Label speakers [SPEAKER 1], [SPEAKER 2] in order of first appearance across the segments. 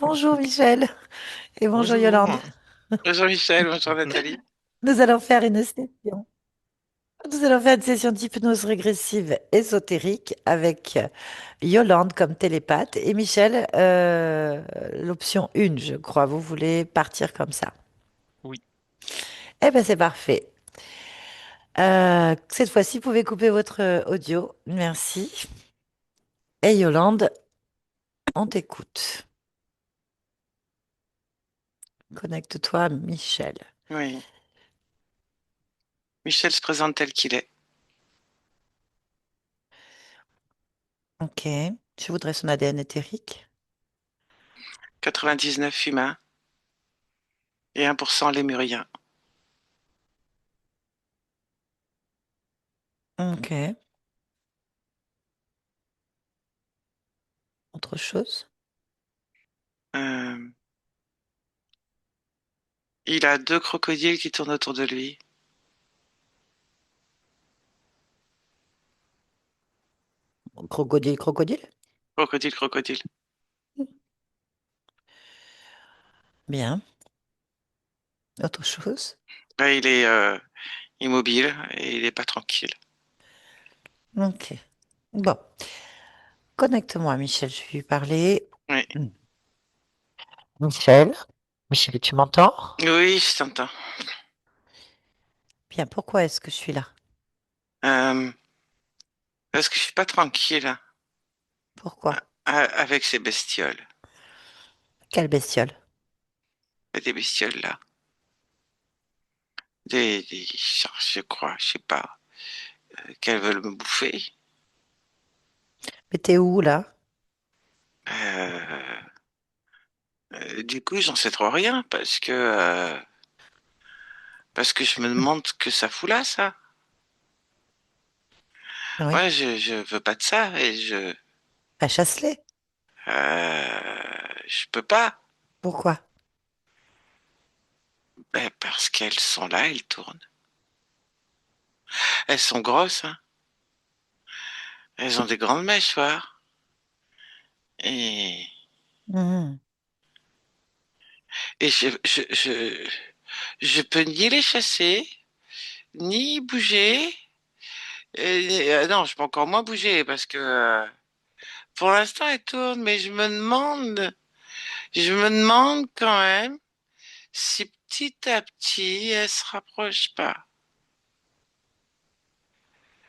[SPEAKER 1] Bonjour Michel et bonjour Yolande.
[SPEAKER 2] Bonjour. Bonjour Michel, bonjour Nathalie.
[SPEAKER 1] Nous allons faire une session. Nous allons faire une session d'hypnose régressive ésotérique avec Yolande comme télépathe et Michel, l'option 1, je crois. Vous voulez partir comme ça.
[SPEAKER 2] Oui.
[SPEAKER 1] Eh bien, c'est parfait. Cette fois-ci, vous pouvez couper votre audio. Merci. Et Yolande, on t'écoute. Connecte-toi, Michel.
[SPEAKER 2] Oui. Michel se présente tel qu'il est.
[SPEAKER 1] Ok. Je voudrais son ADN éthérique.
[SPEAKER 2] 99 humains et 1% lémurien.
[SPEAKER 1] Ok. Autre chose?
[SPEAKER 2] Euh, il a deux crocodiles qui tournent autour de lui.
[SPEAKER 1] Crocodile, crocodile?
[SPEAKER 2] Crocodile, crocodile.
[SPEAKER 1] Bien. Autre chose?
[SPEAKER 2] Là, il est immobile et il est pas tranquille.
[SPEAKER 1] Ok. Bon. Connecte-moi, Michel, je vais lui parler.
[SPEAKER 2] Oui.
[SPEAKER 1] Hmm. Michel? Michel, tu m'entends?
[SPEAKER 2] Oui, je t'entends.
[SPEAKER 1] Bien, pourquoi est-ce que je suis là?
[SPEAKER 2] Euh, Parce que je suis pas tranquille
[SPEAKER 1] Pourquoi?
[SPEAKER 2] avec ces bestioles.
[SPEAKER 1] Quelle bestiole?
[SPEAKER 2] Des bestioles là. Je crois, je sais pas, qu'elles veulent me bouffer.
[SPEAKER 1] Mais t'es où, là?
[SPEAKER 2] Euh, du coup, j'en sais trop rien parce que je me demande ce que ça fout là, ça.
[SPEAKER 1] Oui.
[SPEAKER 2] Ouais, je veux pas de ça et
[SPEAKER 1] À Chasselet.
[SPEAKER 2] je peux pas.
[SPEAKER 1] Pourquoi?
[SPEAKER 2] Ben, parce qu'elles sont là, elles tournent. Elles sont grosses, hein. Elles ont des grandes mâchoires et
[SPEAKER 1] Mhm.
[SPEAKER 2] je peux ni les chasser ni bouger. Non, je peux encore moins bouger parce que pour l'instant elles tournent, mais je me demande quand même si petit à petit elles se rapprochent pas.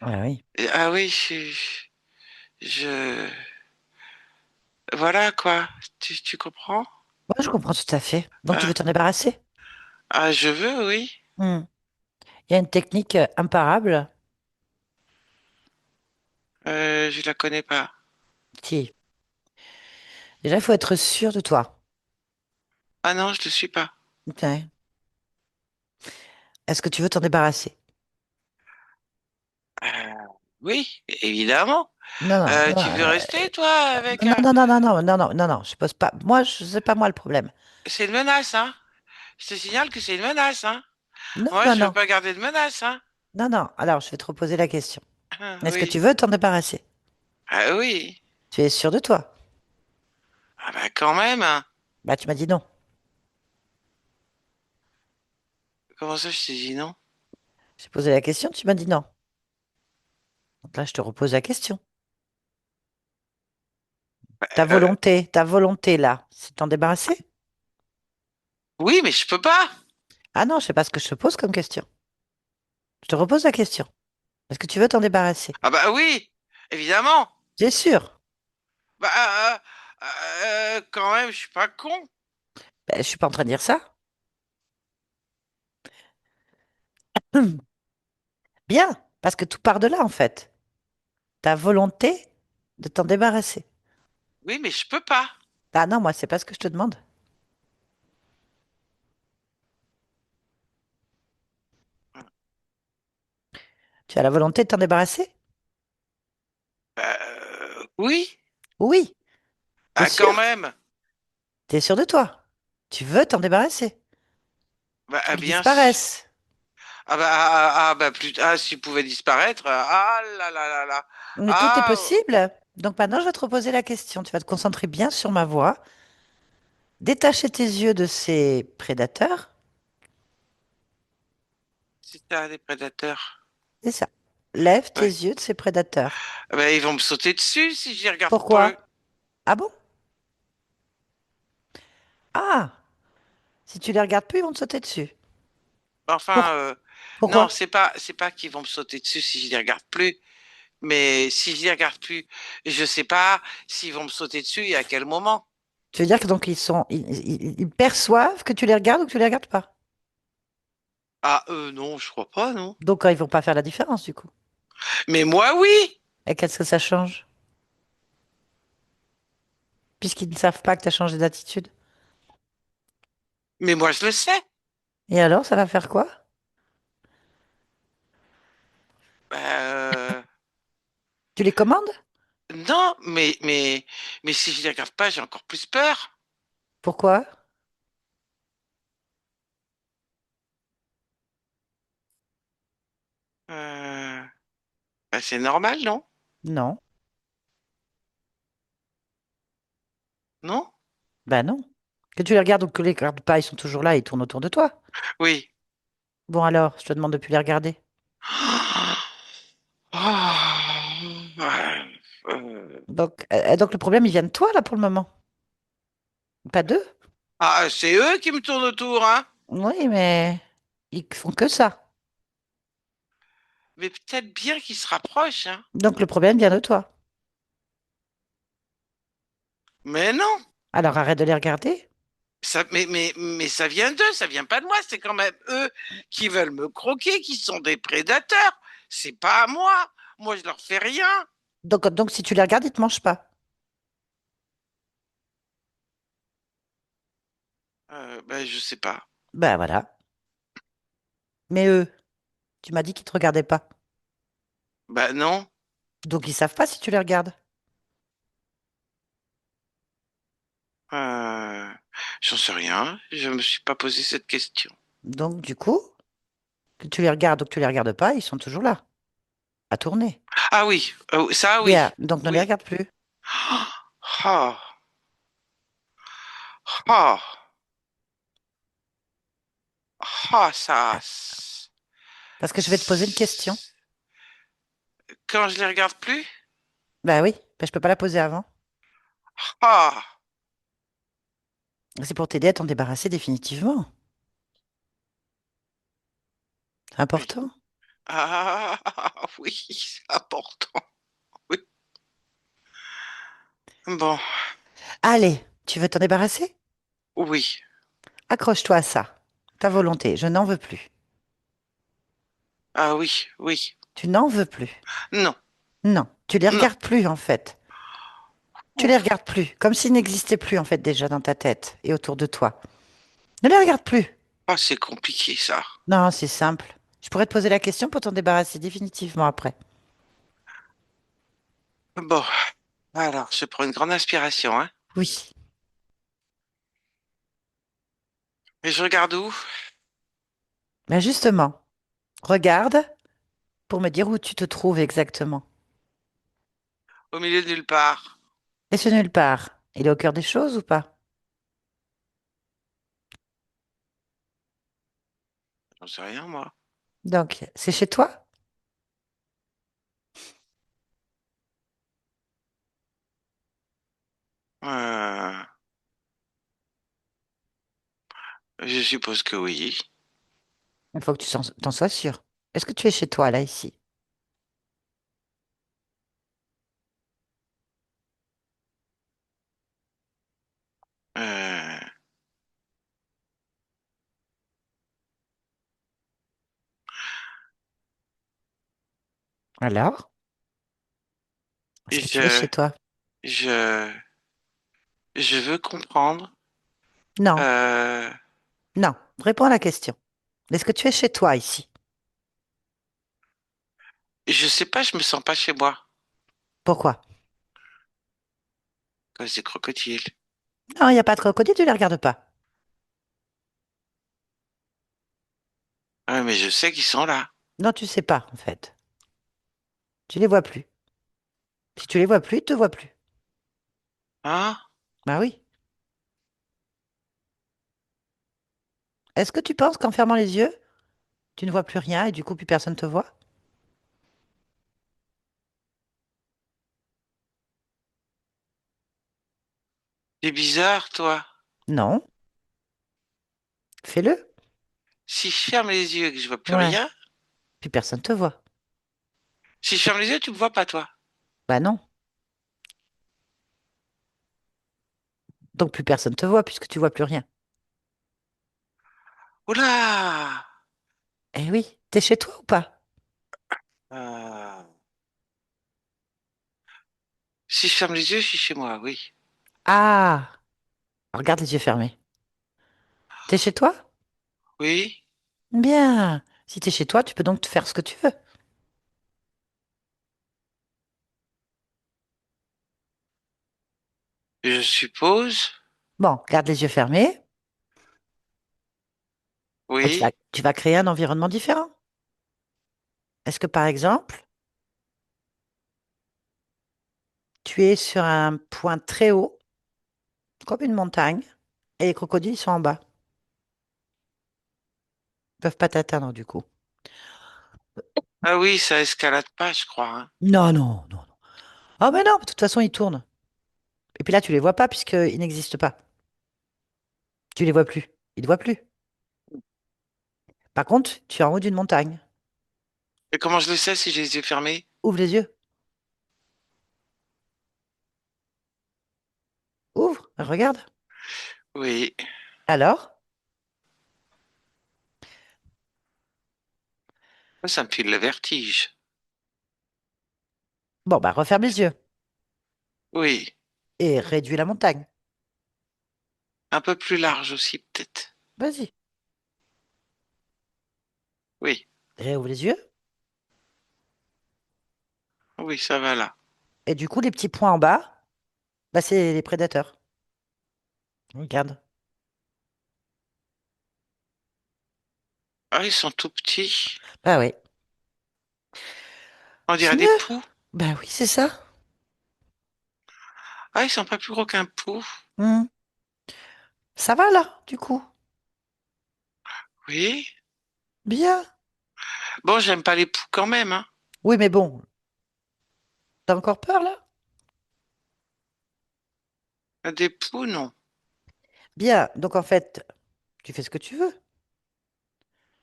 [SPEAKER 1] Ah oui.
[SPEAKER 2] Ah oui, je, voilà quoi. Tu comprends?
[SPEAKER 1] Moi, je comprends tout à fait. Donc, tu veux
[SPEAKER 2] Ah,
[SPEAKER 1] t'en débarrasser?
[SPEAKER 2] ah, je veux, oui.
[SPEAKER 1] Hmm. Il y a une technique imparable.
[SPEAKER 2] Je la connais pas.
[SPEAKER 1] Si. Déjà, il faut être sûr de toi.
[SPEAKER 2] Ah non, je le suis pas.
[SPEAKER 1] Ok. Est-ce que tu veux t'en débarrasser?
[SPEAKER 2] Euh, oui, évidemment.
[SPEAKER 1] Non, non, non,
[SPEAKER 2] Tu veux rester, toi, avec
[SPEAKER 1] non,
[SPEAKER 2] un...
[SPEAKER 1] non, non, non, non, non, non, non, non, je pose pas. Moi, je sais pas moi le problème.
[SPEAKER 2] C'est une menace, hein? Je te signale que c'est une menace, hein?
[SPEAKER 1] Non,
[SPEAKER 2] Moi,
[SPEAKER 1] non,
[SPEAKER 2] je veux
[SPEAKER 1] non,
[SPEAKER 2] pas garder de menace, hein?
[SPEAKER 1] non, non. Alors, je vais te reposer la question.
[SPEAKER 2] Ah,
[SPEAKER 1] Est-ce que tu
[SPEAKER 2] oui.
[SPEAKER 1] veux t'en débarrasser?
[SPEAKER 2] Ah oui.
[SPEAKER 1] Tu es sûr de toi?
[SPEAKER 2] Ah bah quand même, hein.
[SPEAKER 1] Bah, tu m'as dit non.
[SPEAKER 2] Comment ça, je t'ai dit non?
[SPEAKER 1] J'ai posé la question, tu m'as dit non. Donc là, je te repose la question.
[SPEAKER 2] Euh,
[SPEAKER 1] Ta volonté là, c'est de t'en débarrasser?
[SPEAKER 2] oui, mais je peux pas.
[SPEAKER 1] Ah non, je sais pas ce que je te pose comme question. Je te repose la question. Est-ce que tu veux t'en débarrasser?
[SPEAKER 2] Ah bah oui, évidemment.
[SPEAKER 1] C'est sûr.
[SPEAKER 2] Bah, quand même, je suis pas con.
[SPEAKER 1] Ben, je suis pas en train de dire ça. Bien, parce que tout part de là en fait. Ta volonté de t'en débarrasser.
[SPEAKER 2] Oui, mais je peux pas.
[SPEAKER 1] Ah non, moi, c'est pas ce que je te demande. Tu as la volonté de t'en débarrasser?
[SPEAKER 2] Oui,
[SPEAKER 1] Oui. T'es
[SPEAKER 2] ah, quand
[SPEAKER 1] sûr?
[SPEAKER 2] même.
[SPEAKER 1] T'es sûr de toi? Tu veux t'en débarrasser?
[SPEAKER 2] Bah,
[SPEAKER 1] Tu veux qu'ils
[SPEAKER 2] bien sûr.
[SPEAKER 1] disparaissent?
[SPEAKER 2] S'il pouvait disparaître. Ah là là là là.
[SPEAKER 1] Mais tout est
[SPEAKER 2] Ah,
[SPEAKER 1] possible. Donc maintenant, je vais te reposer la question. Tu vas te concentrer bien sur ma voix. détacher tes yeux de ces prédateurs.
[SPEAKER 2] C'est ça, les prédateurs.
[SPEAKER 1] C'est ça. Lève tes
[SPEAKER 2] Ouais.
[SPEAKER 1] yeux de ces prédateurs.
[SPEAKER 2] Ah ben, ils vont me sauter dessus si j'y regarde peu.
[SPEAKER 1] Pourquoi? Ah bon? Ah, si tu les regardes plus, ils vont te sauter dessus.
[SPEAKER 2] Enfin,
[SPEAKER 1] Pour-
[SPEAKER 2] non,
[SPEAKER 1] Pourquoi?
[SPEAKER 2] c'est pas qu'ils vont me sauter dessus si je les regarde plus. Mais si je les regarde plus, je sais pas s'ils vont me sauter dessus et à quel moment.
[SPEAKER 1] Tu veux dire que donc ils perçoivent que tu les regardes ou que tu les regardes pas.
[SPEAKER 2] Ah, non, je crois pas, non.
[SPEAKER 1] Donc ils vont pas faire la différence du coup.
[SPEAKER 2] Mais moi, oui.
[SPEAKER 1] Et qu'est-ce que ça change? Puisqu'ils ne savent pas que tu as changé d'attitude.
[SPEAKER 2] Mais moi, je le sais.
[SPEAKER 1] Et alors, ça va faire quoi?
[SPEAKER 2] Bah,
[SPEAKER 1] Tu les commandes?
[SPEAKER 2] non, mais si je les regarde pas, j'ai encore plus peur.
[SPEAKER 1] Pourquoi?
[SPEAKER 2] Euh, Bah, c'est normal, non?
[SPEAKER 1] Non.
[SPEAKER 2] Non?
[SPEAKER 1] Ben non. Que tu les regardes ou que tu les regardes pas, ils sont toujours là, ils tournent autour de toi.
[SPEAKER 2] Oui.
[SPEAKER 1] Bon alors, je te demande de plus les regarder.
[SPEAKER 2] Ah, euh,
[SPEAKER 1] Donc le problème, il vient de toi là pour le moment. Pas d'eux.
[SPEAKER 2] ah, c'est eux qui me tournent autour, hein?
[SPEAKER 1] Oui, mais ils font que ça.
[SPEAKER 2] Mais peut-être bien qu'ils se rapprochent, hein?
[SPEAKER 1] Donc le problème vient de toi.
[SPEAKER 2] Mais non!
[SPEAKER 1] Alors arrête de les regarder.
[SPEAKER 2] Mais ça vient d'eux, ça vient pas de moi. C'est quand même eux qui veulent me croquer, qui sont des prédateurs. C'est pas à moi. Moi, je leur fais rien.
[SPEAKER 1] Donc si tu les regardes, ils te mangent pas.
[SPEAKER 2] Ben, je sais pas.
[SPEAKER 1] Ben voilà. Mais eux, tu m'as dit qu'ils te regardaient pas.
[SPEAKER 2] Ben non.
[SPEAKER 1] Donc ils savent pas si tu les regardes.
[SPEAKER 2] Euh, J'en sais rien. Je me suis pas posé cette question.
[SPEAKER 1] Donc du coup, que tu les regardes ou que tu les regardes pas, ils sont toujours là, à tourner.
[SPEAKER 2] Ah oui, ça oui.
[SPEAKER 1] Bien, donc ne les
[SPEAKER 2] Oui.
[SPEAKER 1] regarde plus.
[SPEAKER 2] Ah, ah, ah, ça.
[SPEAKER 1] Parce que je vais te poser une question.
[SPEAKER 2] Quand je les regarde plus?
[SPEAKER 1] Ben oui, ben, je peux pas la poser avant.
[SPEAKER 2] Ah,
[SPEAKER 1] C'est pour t'aider à t'en débarrasser définitivement. C'est
[SPEAKER 2] oui.
[SPEAKER 1] important.
[SPEAKER 2] Ah, oui, c'est important. Oui. Bon,
[SPEAKER 1] Allez, tu veux t'en débarrasser?
[SPEAKER 2] oui.
[SPEAKER 1] Accroche-toi à ça. Ta volonté, je n'en veux plus.
[SPEAKER 2] Ah oui, oui.
[SPEAKER 1] Tu n'en veux plus.
[SPEAKER 2] Non,
[SPEAKER 1] Non, tu les
[SPEAKER 2] non.
[SPEAKER 1] regardes plus en fait. Tu les
[SPEAKER 2] Ouf.
[SPEAKER 1] regardes plus, comme s'ils n'existaient plus en fait déjà dans ta tête et autour de toi. Ne les regarde plus.
[SPEAKER 2] Ah, c'est compliqué ça.
[SPEAKER 1] Non, c'est simple. Je pourrais te poser la question pour t'en débarrasser définitivement après.
[SPEAKER 2] Bon, alors, je prends une grande inspiration, hein.
[SPEAKER 1] Oui.
[SPEAKER 2] Et je regarde où?
[SPEAKER 1] Mais justement, regarde pour me dire où tu te trouves exactement.
[SPEAKER 2] Au milieu de nulle part.
[SPEAKER 1] Et ce nulle part, il est au cœur des choses ou pas?
[SPEAKER 2] J'en sais rien, moi.
[SPEAKER 1] Donc, c'est chez toi?
[SPEAKER 2] Euh, je suppose que oui.
[SPEAKER 1] Il faut que tu t'en sois sûr. Est-ce que tu es chez toi, là, ici?
[SPEAKER 2] Euh,
[SPEAKER 1] Alors? Est-ce que tu es
[SPEAKER 2] je,
[SPEAKER 1] chez toi?
[SPEAKER 2] je, je veux comprendre.
[SPEAKER 1] Non,
[SPEAKER 2] Euh,
[SPEAKER 1] non. Réponds à la question. Est-ce que tu es chez toi, ici?
[SPEAKER 2] je sais pas, je me sens pas chez moi.
[SPEAKER 1] Pourquoi?
[SPEAKER 2] Comme des crocodiles.
[SPEAKER 1] Non, il n'y a pas de crocodile, tu les regardes pas.
[SPEAKER 2] Ouais, mais je sais qu'ils sont là.
[SPEAKER 1] Non, tu sais pas, en fait. Tu les vois plus. Si tu les vois plus, ils te voient plus.
[SPEAKER 2] Hein?
[SPEAKER 1] Bah oui. Est-ce que tu penses qu'en fermant les yeux, tu ne vois plus rien et du coup plus personne te voit?
[SPEAKER 2] C'est bizarre, toi.
[SPEAKER 1] Non, fais-le.
[SPEAKER 2] Si je ferme les yeux et que je vois plus
[SPEAKER 1] Ouais,
[SPEAKER 2] rien,
[SPEAKER 1] plus personne te voit.
[SPEAKER 2] si je ferme les yeux, tu me vois pas, toi.
[SPEAKER 1] Bah non, donc plus personne te voit puisque tu vois plus rien.
[SPEAKER 2] Oula!
[SPEAKER 1] Eh oui, t'es chez toi ou pas?
[SPEAKER 2] Euh, Si je ferme les yeux, je suis chez moi, oui.
[SPEAKER 1] Ah, regarde les yeux fermés. T'es chez toi?
[SPEAKER 2] Oui,
[SPEAKER 1] Bien. Si t'es chez toi, tu peux donc te faire ce que tu veux.
[SPEAKER 2] je suppose.
[SPEAKER 1] Bon, garde les yeux fermés et
[SPEAKER 2] Oui.
[SPEAKER 1] tu vas créer un environnement différent. Est-ce que par exemple, tu es sur un point très haut, comme une montagne, et les crocodiles sont en bas? Ils peuvent pas t'atteindre du coup.
[SPEAKER 2] Ah oui, ça escalade pas, je crois, hein.
[SPEAKER 1] Non, non, non, non. Oh mais non, de toute façon, ils tournent. Et puis là, tu les vois pas puisqu'ils n'existent pas. Tu les vois plus. Ils te voient plus. Par contre, tu es en haut d'une montagne.
[SPEAKER 2] Et comment je le sais si j'ai les yeux fermés?
[SPEAKER 1] Ouvre les yeux. Ouvre, regarde.
[SPEAKER 2] Oui.
[SPEAKER 1] Alors?
[SPEAKER 2] Ça me file le vertige.
[SPEAKER 1] Bon, bah referme les yeux
[SPEAKER 2] Oui.
[SPEAKER 1] et réduis la montagne.
[SPEAKER 2] Un peu plus large aussi, peut-être.
[SPEAKER 1] Vas-y.
[SPEAKER 2] Oui.
[SPEAKER 1] Réouvre les yeux.
[SPEAKER 2] Oui, ça va là.
[SPEAKER 1] Et du coup, les petits points en bas, bah, c'est les prédateurs. Regarde.
[SPEAKER 2] Ah, ils sont tout petits.
[SPEAKER 1] Bah oui.
[SPEAKER 2] On
[SPEAKER 1] C'est
[SPEAKER 2] dirait
[SPEAKER 1] mieux.
[SPEAKER 2] des poux.
[SPEAKER 1] Bah oui, c'est ça.
[SPEAKER 2] Ah, ils sont pas plus gros qu'un pou.
[SPEAKER 1] Hmm. Ça va là, du coup.
[SPEAKER 2] Oui.
[SPEAKER 1] Bien.
[SPEAKER 2] Bon, j'aime pas les poux quand même, hein.
[SPEAKER 1] Oui, mais bon, t'as encore peur là?
[SPEAKER 2] Des poux, non.
[SPEAKER 1] Bien. Donc en fait, tu fais ce que tu veux.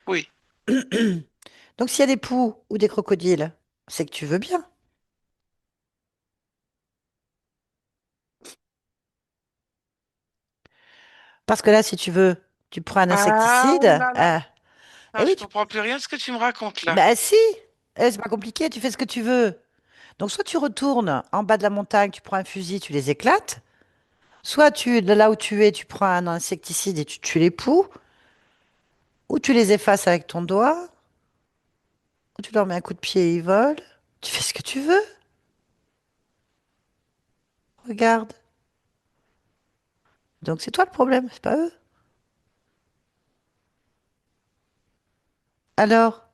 [SPEAKER 2] Oui.
[SPEAKER 1] Donc s'il y a des poux ou des crocodiles, c'est que tu veux bien. Parce que là, si tu veux, tu prends un
[SPEAKER 2] Ah, oh
[SPEAKER 1] insecticide.
[SPEAKER 2] là là.
[SPEAKER 1] Eh
[SPEAKER 2] Ah, je
[SPEAKER 1] oui,
[SPEAKER 2] comprends plus rien de ce que tu me racontes là.
[SPEAKER 1] bah si. C'est pas compliqué, tu fais ce que tu veux. Donc soit tu retournes en bas de la montagne, tu prends un fusil, tu les éclates. Soit de là où tu es, tu prends un insecticide et tu tues les poux. Ou tu les effaces avec ton doigt. Ou tu leur mets un coup de pied et ils volent. Tu fais ce que tu veux. Regarde. Donc c'est toi le problème, c'est pas eux. Alors,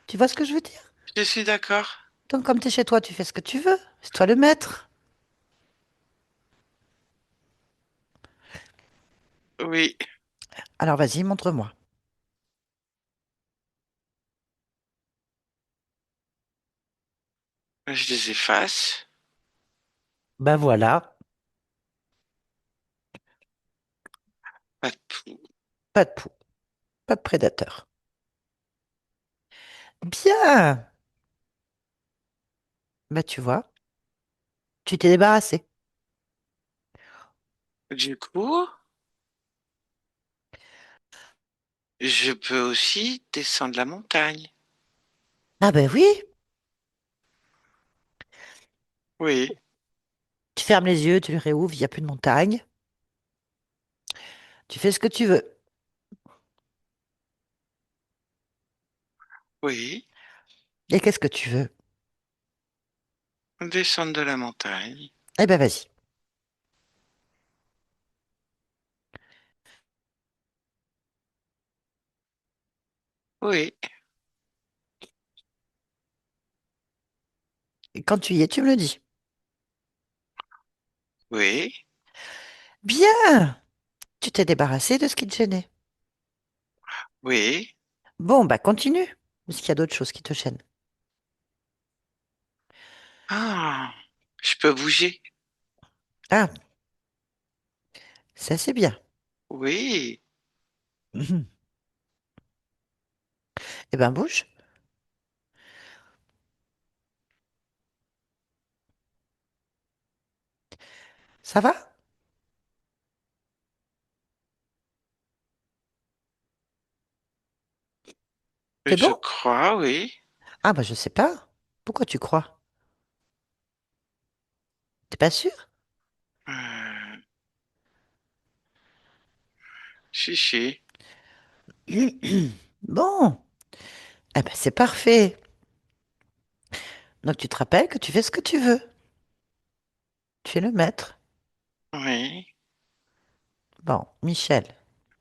[SPEAKER 1] tu vois ce que je veux dire?
[SPEAKER 2] Je suis d'accord.
[SPEAKER 1] Donc comme tu es chez toi, tu fais ce que tu veux. C'est toi le maître.
[SPEAKER 2] Oui.
[SPEAKER 1] Alors vas-y, montre-moi.
[SPEAKER 2] Je les efface.
[SPEAKER 1] Ben voilà,
[SPEAKER 2] Pas de poux.
[SPEAKER 1] pas de poux, pas de prédateur. Bien. Bah tu vois, tu t'es débarrassé.
[SPEAKER 2] Du coup, je peux aussi descendre la montagne.
[SPEAKER 1] Ah ben oui,
[SPEAKER 2] Oui.
[SPEAKER 1] tu fermes les yeux, tu les réouvres, il n'y a plus de montagne. Tu fais ce que tu veux.
[SPEAKER 2] Oui.
[SPEAKER 1] Et qu'est-ce que tu veux?
[SPEAKER 2] Descendre de la montagne.
[SPEAKER 1] Eh ben vas-y.
[SPEAKER 2] Oui.
[SPEAKER 1] Et quand tu y es, tu me le dis.
[SPEAKER 2] Oui.
[SPEAKER 1] Bien, tu t'es débarrassé de ce qui te gênait.
[SPEAKER 2] Oui.
[SPEAKER 1] Bon, bah continue. Est-ce qu'il y a d'autres choses qui te gênent?
[SPEAKER 2] Ah, je peux bouger.
[SPEAKER 1] Ah, ça c'est bien.
[SPEAKER 2] Oui.
[SPEAKER 1] Mhm. Eh ben bouge. Ça va? C'est
[SPEAKER 2] Je
[SPEAKER 1] bon?
[SPEAKER 2] crois, oui.
[SPEAKER 1] Ah bah je sais pas. Pourquoi tu crois? T'es pas sûr?
[SPEAKER 2] Euh, Chichi.
[SPEAKER 1] Bon, eh ben c'est parfait. Donc tu te rappelles que tu fais ce que tu veux. Tu es le maître.
[SPEAKER 2] Oui.
[SPEAKER 1] Bon, Michel,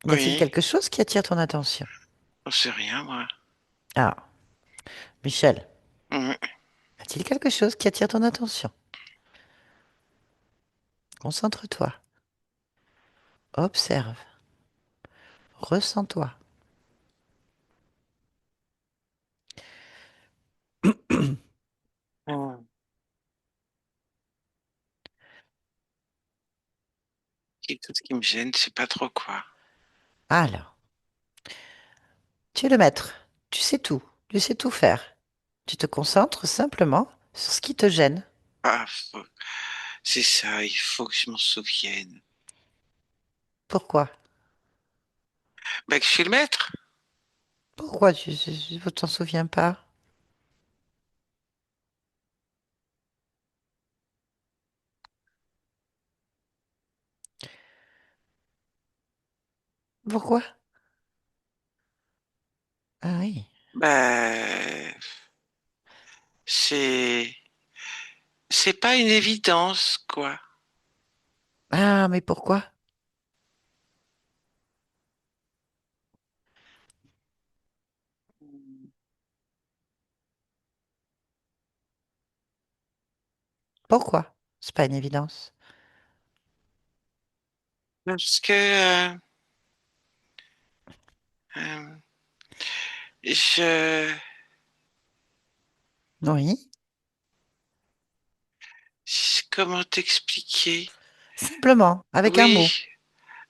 [SPEAKER 1] y a-t-il
[SPEAKER 2] Oui.
[SPEAKER 1] quelque chose qui attire ton attention?
[SPEAKER 2] J'en sais rien, moi.
[SPEAKER 1] Ah, Michel,
[SPEAKER 2] Oui.
[SPEAKER 1] y a-t-il quelque chose qui attire ton attention? Concentre-toi. Observe. Ressens-toi.
[SPEAKER 2] Hmm. Quelque chose qui me gêne, je sais pas trop quoi.
[SPEAKER 1] Alors, tu es le maître. Tu sais tout. Tu sais tout faire. Tu te concentres simplement sur ce qui te gêne.
[SPEAKER 2] Ah, c'est ça, il faut que je m'en souvienne.
[SPEAKER 1] Pourquoi?
[SPEAKER 2] Bah, que je suis le maître.
[SPEAKER 1] Pourquoi tu ne t'en souviens pas? Pourquoi? Ah oui.
[SPEAKER 2] Bah, c'est, c'est pas une évidence, quoi.
[SPEAKER 1] Ah, mais pourquoi? Pourquoi? C'est pas une évidence.
[SPEAKER 2] Parce que, euh, je,
[SPEAKER 1] Oui.
[SPEAKER 2] comment t'expliquer?
[SPEAKER 1] Simplement, avec un mot.
[SPEAKER 2] Oui.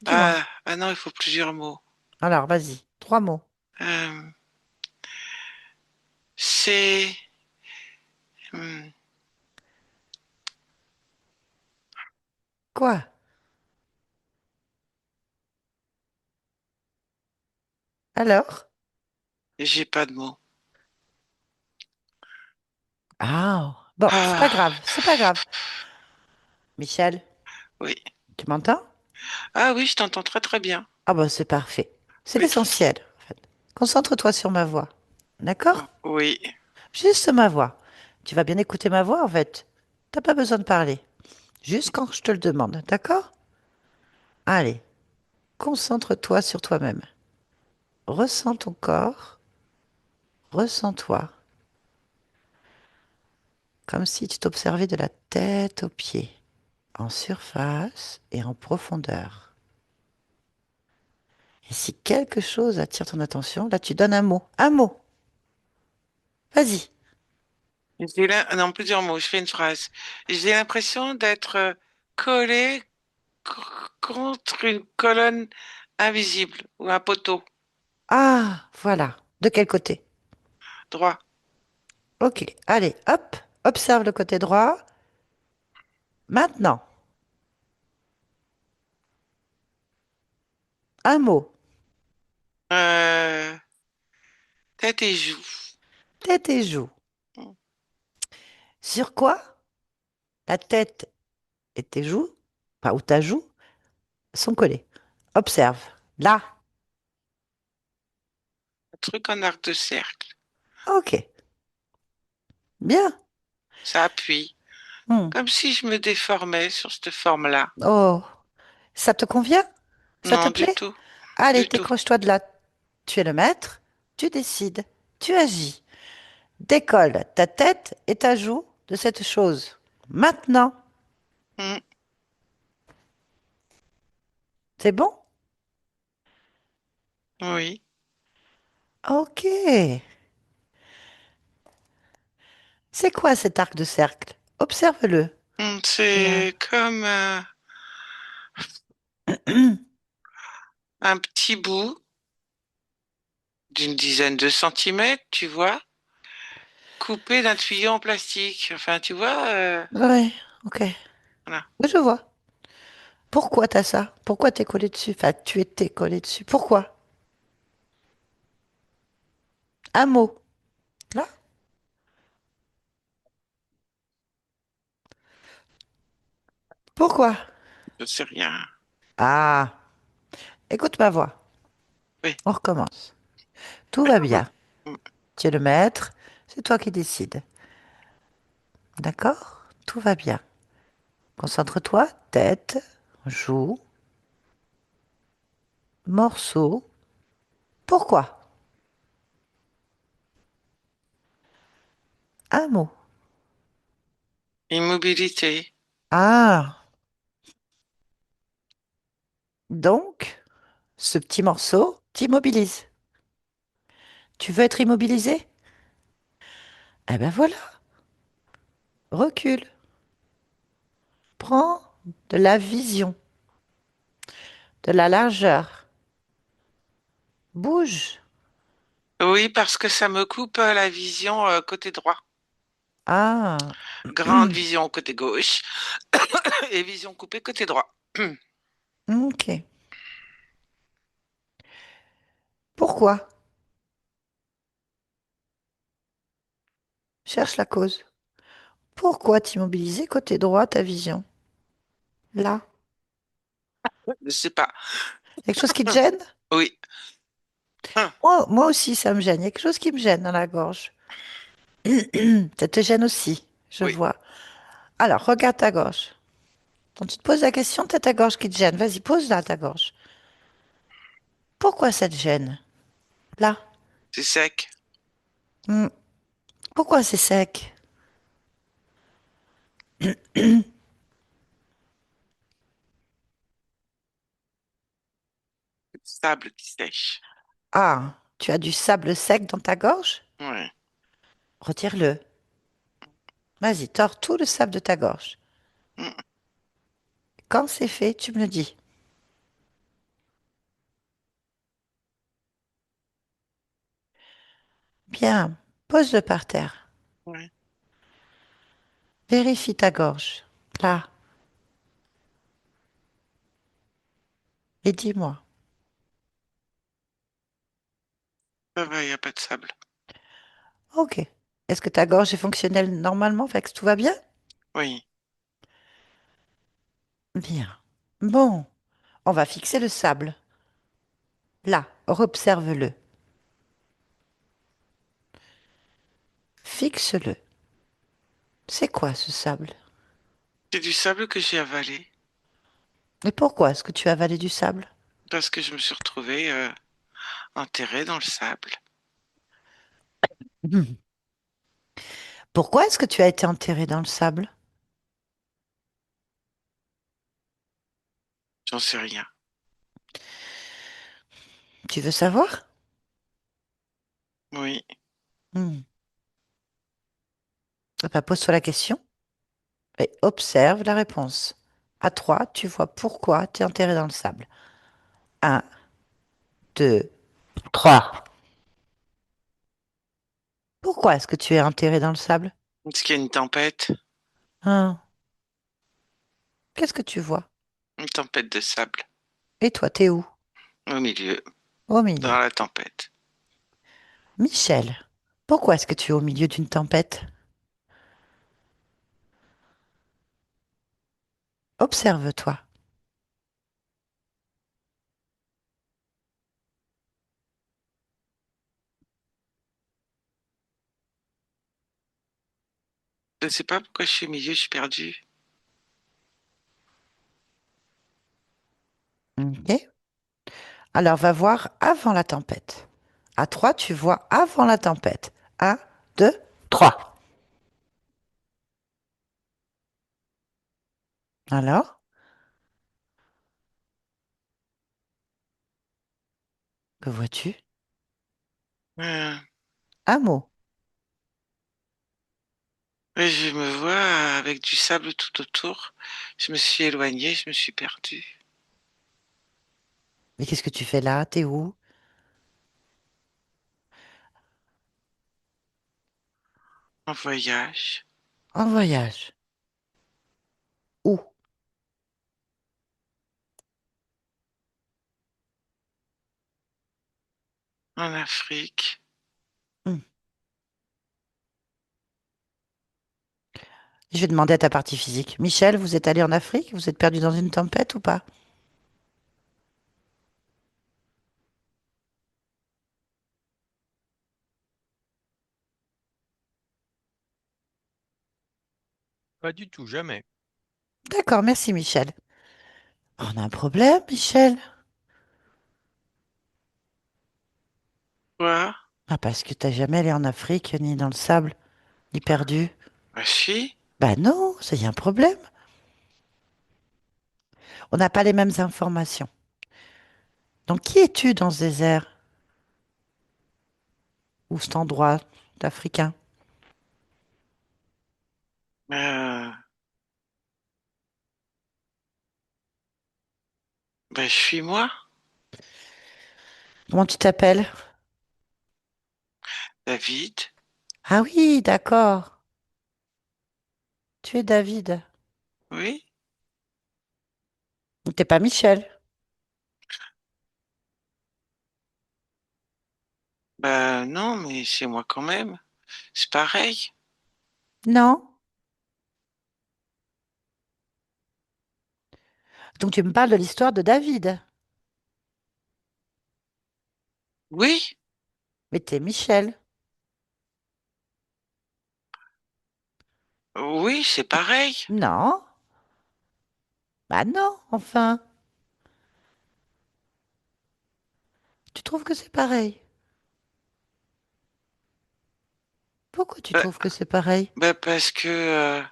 [SPEAKER 1] Dis-moi.
[SPEAKER 2] Ah non, il faut plusieurs mots.
[SPEAKER 1] Alors, vas-y. Trois mots.
[SPEAKER 2] Euh, c'est, hmm,
[SPEAKER 1] Quoi? Alors?
[SPEAKER 2] j'ai pas de mots.
[SPEAKER 1] Ah. Bon, c'est pas
[SPEAKER 2] Ah,
[SPEAKER 1] grave. C'est pas grave. Michel,
[SPEAKER 2] oui.
[SPEAKER 1] tu m'entends?
[SPEAKER 2] Ah oui, je t'entends très très bien.
[SPEAKER 1] Ah bah c'est parfait. C'est
[SPEAKER 2] Oui.
[SPEAKER 1] l'essentiel, en fait. Concentre-toi sur ma voix. D'accord?
[SPEAKER 2] Oui.
[SPEAKER 1] Juste ma voix. Tu vas bien écouter ma voix, en fait. T'as pas besoin de parler. Juste quand je te le demande. D'accord? Allez, concentre-toi sur toi-même. Ressens ton corps. Ressens-toi. Comme si tu t'observais de la tête aux pieds. En surface et en profondeur. Et si quelque chose attire ton attention, là tu donnes un mot. Un mot. Vas-y.
[SPEAKER 2] J'ai non, plusieurs mots, je fais une phrase. J'ai l'impression d'être collé contre une colonne invisible ou un poteau
[SPEAKER 1] Ah, voilà. De quel côté?
[SPEAKER 2] droit.
[SPEAKER 1] Ok. Allez, hop. Observe le côté droit. Maintenant, un mot.
[SPEAKER 2] Euh, Tête et joue.
[SPEAKER 1] Tête et joues. Sur quoi ta tête et tes joues, enfin, ou ta joue, sont collées. Observe. Là.
[SPEAKER 2] Un truc en arc de cercle.
[SPEAKER 1] Ok. Bien.
[SPEAKER 2] Ça appuie.
[SPEAKER 1] Hmm.
[SPEAKER 2] Comme si je me déformais sur cette forme-là.
[SPEAKER 1] Oh. Ça te convient? Ça te
[SPEAKER 2] Non, du
[SPEAKER 1] plaît?
[SPEAKER 2] tout.
[SPEAKER 1] Allez,
[SPEAKER 2] Du tout.
[SPEAKER 1] décroche-toi de là. Tu es le maître, tu décides, tu agis. Décolle ta tête et ta joue de cette chose. Maintenant,
[SPEAKER 2] Hmm,
[SPEAKER 1] c'est bon?
[SPEAKER 2] oui.
[SPEAKER 1] Ok. C'est quoi cet arc de cercle? Observe-le. Là.
[SPEAKER 2] C'est comme un petit bout d'une dizaine de centimètres, tu vois, coupé d'un tuyau en plastique. Enfin, tu vois,
[SPEAKER 1] Ouais, ok.
[SPEAKER 2] voilà.
[SPEAKER 1] Oui, je vois. Pourquoi t'as ça? Pourquoi t'es collé dessus? Enfin, tu étais collé dessus. Pourquoi? Un mot. Là? Pourquoi?
[SPEAKER 2] Je sais rien.
[SPEAKER 1] Ah, écoute ma voix.
[SPEAKER 2] Oui.
[SPEAKER 1] On recommence. Tout va bien. Tu es le maître. C'est toi qui décides. D'accord? Tout va bien. Concentre-toi. Tête, joue, morceau. Pourquoi? Un mot.
[SPEAKER 2] Immobilité.
[SPEAKER 1] Ah, donc, ce petit morceau t'immobilise. Tu veux être immobilisé? Eh ben voilà. Recule. Prends de la vision, de la largeur. Bouge.
[SPEAKER 2] Oui, parce que ça me coupe la vision côté droit.
[SPEAKER 1] Ah,
[SPEAKER 2] Grande vision côté gauche et vision coupée côté droit.
[SPEAKER 1] ok. Pourquoi? Cherche la cause. Pourquoi t'immobiliser côté droit ta vision? Là.
[SPEAKER 2] Je sais pas.
[SPEAKER 1] Quelque chose qui te gêne?
[SPEAKER 2] Oui. Hum,
[SPEAKER 1] Moi aussi, ça me gêne. Il y a quelque chose qui me gêne dans la gorge. Ça te gêne aussi, je
[SPEAKER 2] oui.
[SPEAKER 1] vois. Alors, regarde ta gorge. Quand tu te poses la question, t'as ta gorge qui te gêne. Vas-y, pose-la ta gorge. Pourquoi ça te gêne? Là.
[SPEAKER 2] C'est sec.
[SPEAKER 1] Hmm. Pourquoi c'est sec?
[SPEAKER 2] Sable qui sèche.
[SPEAKER 1] Ah, tu as du sable sec dans ta gorge?
[SPEAKER 2] Ouais.
[SPEAKER 1] Retire-le. Vas-y, tords tout le sable de ta gorge.
[SPEAKER 2] Hum,
[SPEAKER 1] Quand c'est fait, tu me le dis. Bien, pose-le par terre.
[SPEAKER 2] ouais.
[SPEAKER 1] Vérifie ta gorge. Là. Et dis-moi.
[SPEAKER 2] Ça va, il n'y a pas de sable.
[SPEAKER 1] Ok. Est-ce que ta gorge est fonctionnelle normalement? Fait que tout va bien?
[SPEAKER 2] Oui.
[SPEAKER 1] Bien. Bon, on va fixer le sable. Là, observe-le. Fixe-le. C'est quoi ce sable?
[SPEAKER 2] C'est du sable que j'ai avalé
[SPEAKER 1] Et pourquoi est-ce que tu as avalé du sable?
[SPEAKER 2] parce que je me suis retrouvée enterrée dans le sable.
[SPEAKER 1] Hmm. Pourquoi est-ce que tu as été enterré dans le sable?
[SPEAKER 2] J'en sais rien.
[SPEAKER 1] Tu veux savoir?
[SPEAKER 2] Oui.
[SPEAKER 1] Hmm. Eh ben, pose-toi la question et observe la réponse. À trois, tu vois pourquoi tu es enterré dans le sable. Un, deux, trois. Pourquoi est-ce que tu es enterré dans le sable?
[SPEAKER 2] Est-ce qu'il y a une tempête?
[SPEAKER 1] Hein. Qu'est-ce que tu vois?
[SPEAKER 2] Une tempête de sable.
[SPEAKER 1] Et toi, t'es où?
[SPEAKER 2] Au milieu.
[SPEAKER 1] Au milieu.
[SPEAKER 2] Dans la tempête.
[SPEAKER 1] Michel, pourquoi est-ce que tu es au milieu d'une tempête? Observe-toi.
[SPEAKER 2] Je ne sais pas pourquoi je suis au milieu, je suis perdue.
[SPEAKER 1] Ok. Alors, va voir avant la tempête. À trois, tu vois avant la tempête. Un, deux, trois. Alors, que vois-tu?
[SPEAKER 2] Euh,
[SPEAKER 1] Un mot.
[SPEAKER 2] et je me vois avec du sable tout autour. Je me suis éloignée, je me suis perdue.
[SPEAKER 1] Mais qu'est-ce que tu fais là? T'es où?
[SPEAKER 2] En voyage,
[SPEAKER 1] En voyage. Où?
[SPEAKER 2] en Afrique.
[SPEAKER 1] Hmm. Je vais demander à ta partie physique. Michel, vous êtes allé en Afrique? Vous êtes perdu dans une tempête ou pas?
[SPEAKER 3] Pas du tout, jamais.
[SPEAKER 1] D'accord, merci Michel. On a un problème, Michel?
[SPEAKER 2] Quoi?
[SPEAKER 1] Ah, parce que t'as jamais allé en Afrique, ni dans le sable, ni perdu.
[SPEAKER 2] Bah si.
[SPEAKER 1] Bah non, ça y a un problème. On n'a pas les mêmes informations. Donc, qui es-tu dans ce désert? Ou cet endroit africain?
[SPEAKER 2] Euh, bah je suis moi,
[SPEAKER 1] Comment tu t'appelles?
[SPEAKER 2] David.
[SPEAKER 1] Ah oui, d'accord. Tu es David.
[SPEAKER 2] Oui?
[SPEAKER 1] T'es pas Michel.
[SPEAKER 2] Bah non, mais c'est moi quand même. C'est pareil.
[SPEAKER 1] Non. Donc tu me parles de l'histoire de David.
[SPEAKER 2] Oui?
[SPEAKER 1] Mais t'es Michel.
[SPEAKER 2] Oui, c'est pareil.
[SPEAKER 1] Non. Bah non, enfin. Tu trouves que c'est pareil? Pourquoi tu
[SPEAKER 2] Bah,
[SPEAKER 1] trouves que c'est pareil?
[SPEAKER 2] parce que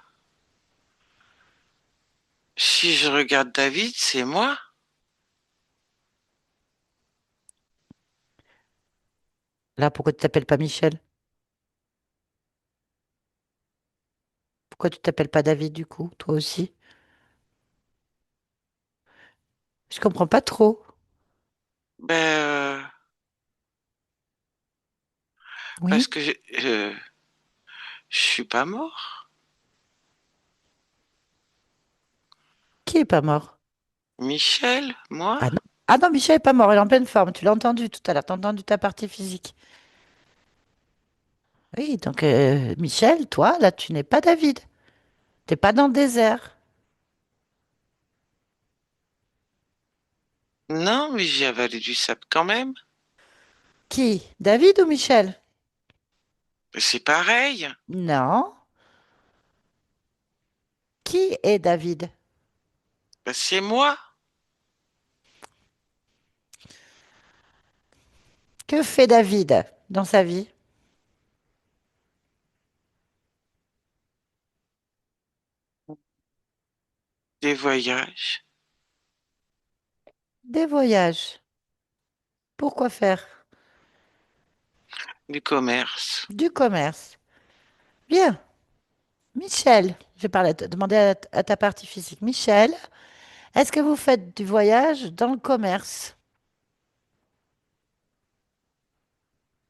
[SPEAKER 2] si je regarde David, c'est moi.
[SPEAKER 1] Là, pourquoi tu t'appelles pas Michel? Pourquoi tu t'appelles pas David du coup, toi aussi? Je comprends pas trop.
[SPEAKER 2] Ben, parce
[SPEAKER 1] Oui?
[SPEAKER 2] que je suis pas mort.
[SPEAKER 1] Qui est pas mort?
[SPEAKER 2] Michel, moi?
[SPEAKER 1] Ah non. Ah non, Michel est pas mort, il est en pleine forme. Tu l'as entendu tout à l'heure, t'as entendu ta partie physique. Oui, donc Michel, toi, là, tu n'es pas David. T'es pas dans le désert.
[SPEAKER 2] Non, mais j'ai avalé du sable quand même.
[SPEAKER 1] Qui? David ou Michel?
[SPEAKER 2] C'est pareil.
[SPEAKER 1] Non. Qui est David?
[SPEAKER 2] Ben, c'est moi.
[SPEAKER 1] Que fait David dans sa vie?
[SPEAKER 2] Des voyages,
[SPEAKER 1] Des voyages. Pourquoi faire?
[SPEAKER 2] du commerce.
[SPEAKER 1] Du commerce. Bien. Michel, je vais demander à ta partie physique. Michel, est-ce que vous faites du voyage dans le commerce?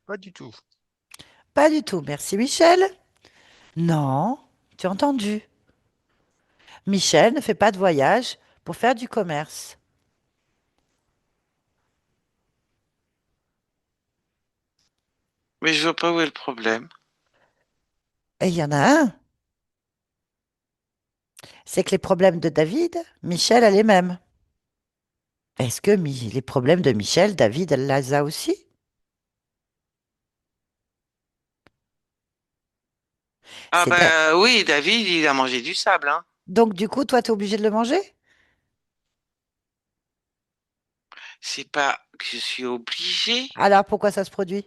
[SPEAKER 3] Pas du tout.
[SPEAKER 1] Pas du tout. Merci, Michel. Non, tu as entendu. Michel ne fait pas de voyage pour faire du commerce.
[SPEAKER 2] Mais je vois pas où est le problème.
[SPEAKER 1] Et il y en a un, c'est que les problèmes de David, Michel a les mêmes. Est-ce que les problèmes de Michel, David elle les a aussi?
[SPEAKER 2] Ah
[SPEAKER 1] C'est da-
[SPEAKER 2] bah oui, David, il a mangé du sable, hein.
[SPEAKER 1] Donc du coup, toi, tu es obligé de le manger?
[SPEAKER 2] C'est pas que je suis obligé.
[SPEAKER 1] Alors pourquoi ça se produit?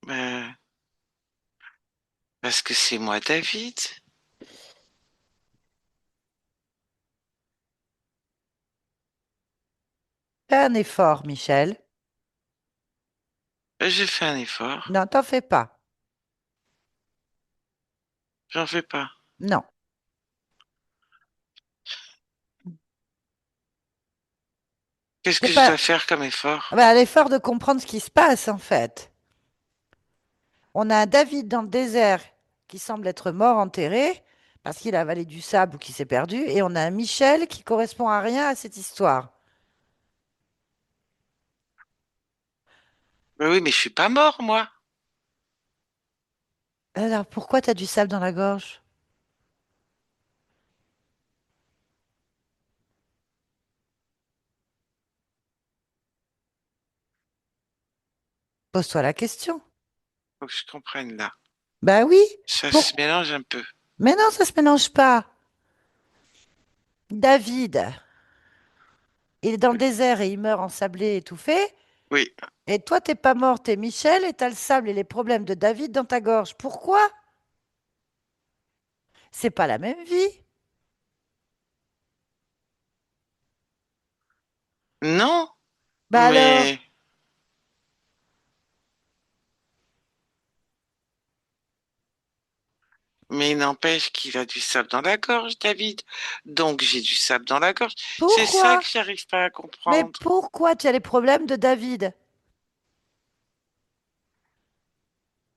[SPEAKER 2] Ben, parce que c'est moi, David.
[SPEAKER 1] Fais un effort, Michel.
[SPEAKER 2] J'ai fait un effort.
[SPEAKER 1] Non, t'en fais pas.
[SPEAKER 2] J'en fais pas.
[SPEAKER 1] Non.
[SPEAKER 2] Qu'est-ce
[SPEAKER 1] C'est
[SPEAKER 2] que je
[SPEAKER 1] pas
[SPEAKER 2] dois faire comme effort?
[SPEAKER 1] bah, l'effort de comprendre ce qui se passe, en fait. On a un David dans le désert qui semble être mort enterré parce qu'il a avalé du sable ou qui s'est perdu. Et on a un Michel qui correspond à rien à cette histoire.
[SPEAKER 2] Ben oui, mais je suis pas mort, moi.
[SPEAKER 1] Alors, pourquoi tu as du sable dans la gorge? Pose-toi la question.
[SPEAKER 2] Faut que je comprenne là.
[SPEAKER 1] Bah oui.
[SPEAKER 2] Ça se
[SPEAKER 1] Pour...
[SPEAKER 2] mélange un peu.
[SPEAKER 1] Mais non, ça se mélange pas. David, il est dans le désert et il meurt ensablé, étouffé.
[SPEAKER 2] Oui.
[SPEAKER 1] Et toi, t'es pas mort, t'es Michel et t'as le sable et les problèmes de David dans ta gorge. Pourquoi? C'est pas la même vie.
[SPEAKER 2] Non,
[SPEAKER 1] Bah alors?
[SPEAKER 2] mais il n'empêche qu'il a du sable dans la gorge, David. Donc j'ai du sable dans la gorge. C'est ça
[SPEAKER 1] Pourquoi?
[SPEAKER 2] que j'arrive pas à
[SPEAKER 1] Mais
[SPEAKER 2] comprendre.
[SPEAKER 1] pourquoi tu as les problèmes de David?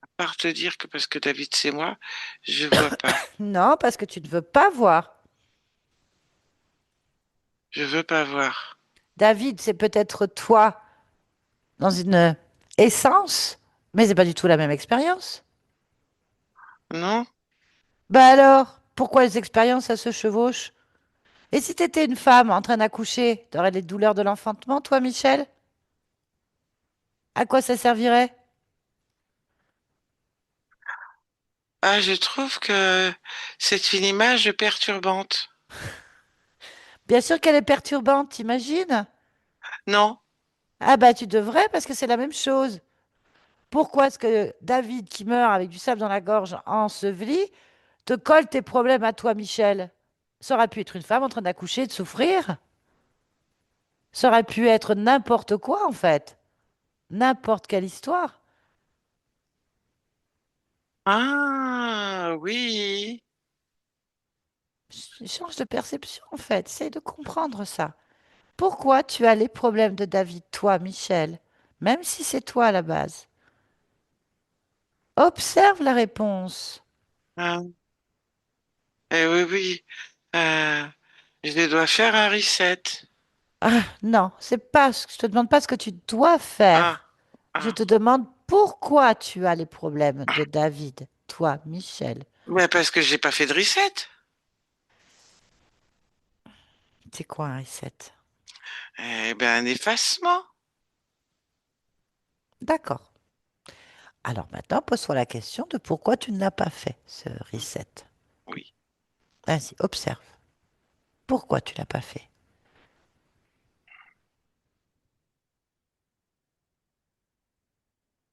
[SPEAKER 2] À part te dire que parce que David c'est moi, je vois pas.
[SPEAKER 1] Non, parce que tu ne veux pas voir.
[SPEAKER 2] Je veux pas voir.
[SPEAKER 1] David, c'est peut-être toi dans une essence, mais c'est pas du tout la même expérience.
[SPEAKER 2] Non?
[SPEAKER 1] Bah alors, pourquoi les expériences, ça se chevauche? Et si t'étais une femme en train d'accoucher, t'aurais les douleurs de l'enfantement, toi, Michel? À quoi ça servirait?
[SPEAKER 2] Ah, je trouve que c'est une image perturbante.
[SPEAKER 1] Bien sûr qu'elle est perturbante, t'imagines?
[SPEAKER 2] Non?
[SPEAKER 1] Ah bah tu devrais parce que c'est la même chose. Pourquoi est-ce que David qui meurt avec du sable dans la gorge enseveli te colle tes problèmes à toi, Michel? Ça aurait pu être une femme en train d'accoucher et de souffrir. Ça aurait pu être n'importe quoi, en fait. N'importe quelle histoire.
[SPEAKER 2] Ah, oui.
[SPEAKER 1] Change de perception, en fait. Essaye de comprendre ça. Pourquoi tu as les problèmes de David, toi, Michel, même si c'est toi à la base? Observe la réponse.
[SPEAKER 2] Ah, oui, oui. Euh, je dois faire un reset.
[SPEAKER 1] Ah, non, c'est pas, je te demande pas ce que tu dois
[SPEAKER 2] Ah,
[SPEAKER 1] faire. Je
[SPEAKER 2] ah.
[SPEAKER 1] te demande pourquoi tu as les problèmes de David, toi, Michel.
[SPEAKER 2] Mais parce que j'ai pas fait de reset.
[SPEAKER 1] C'est quoi un reset?
[SPEAKER 2] Eh ben, un effacement.
[SPEAKER 1] D'accord. Alors maintenant, pose-toi la question de pourquoi tu ne l'as pas fait, ce
[SPEAKER 2] Hmm,
[SPEAKER 1] reset.
[SPEAKER 2] oui.
[SPEAKER 1] Ainsi, observe. Pourquoi tu l'as pas fait?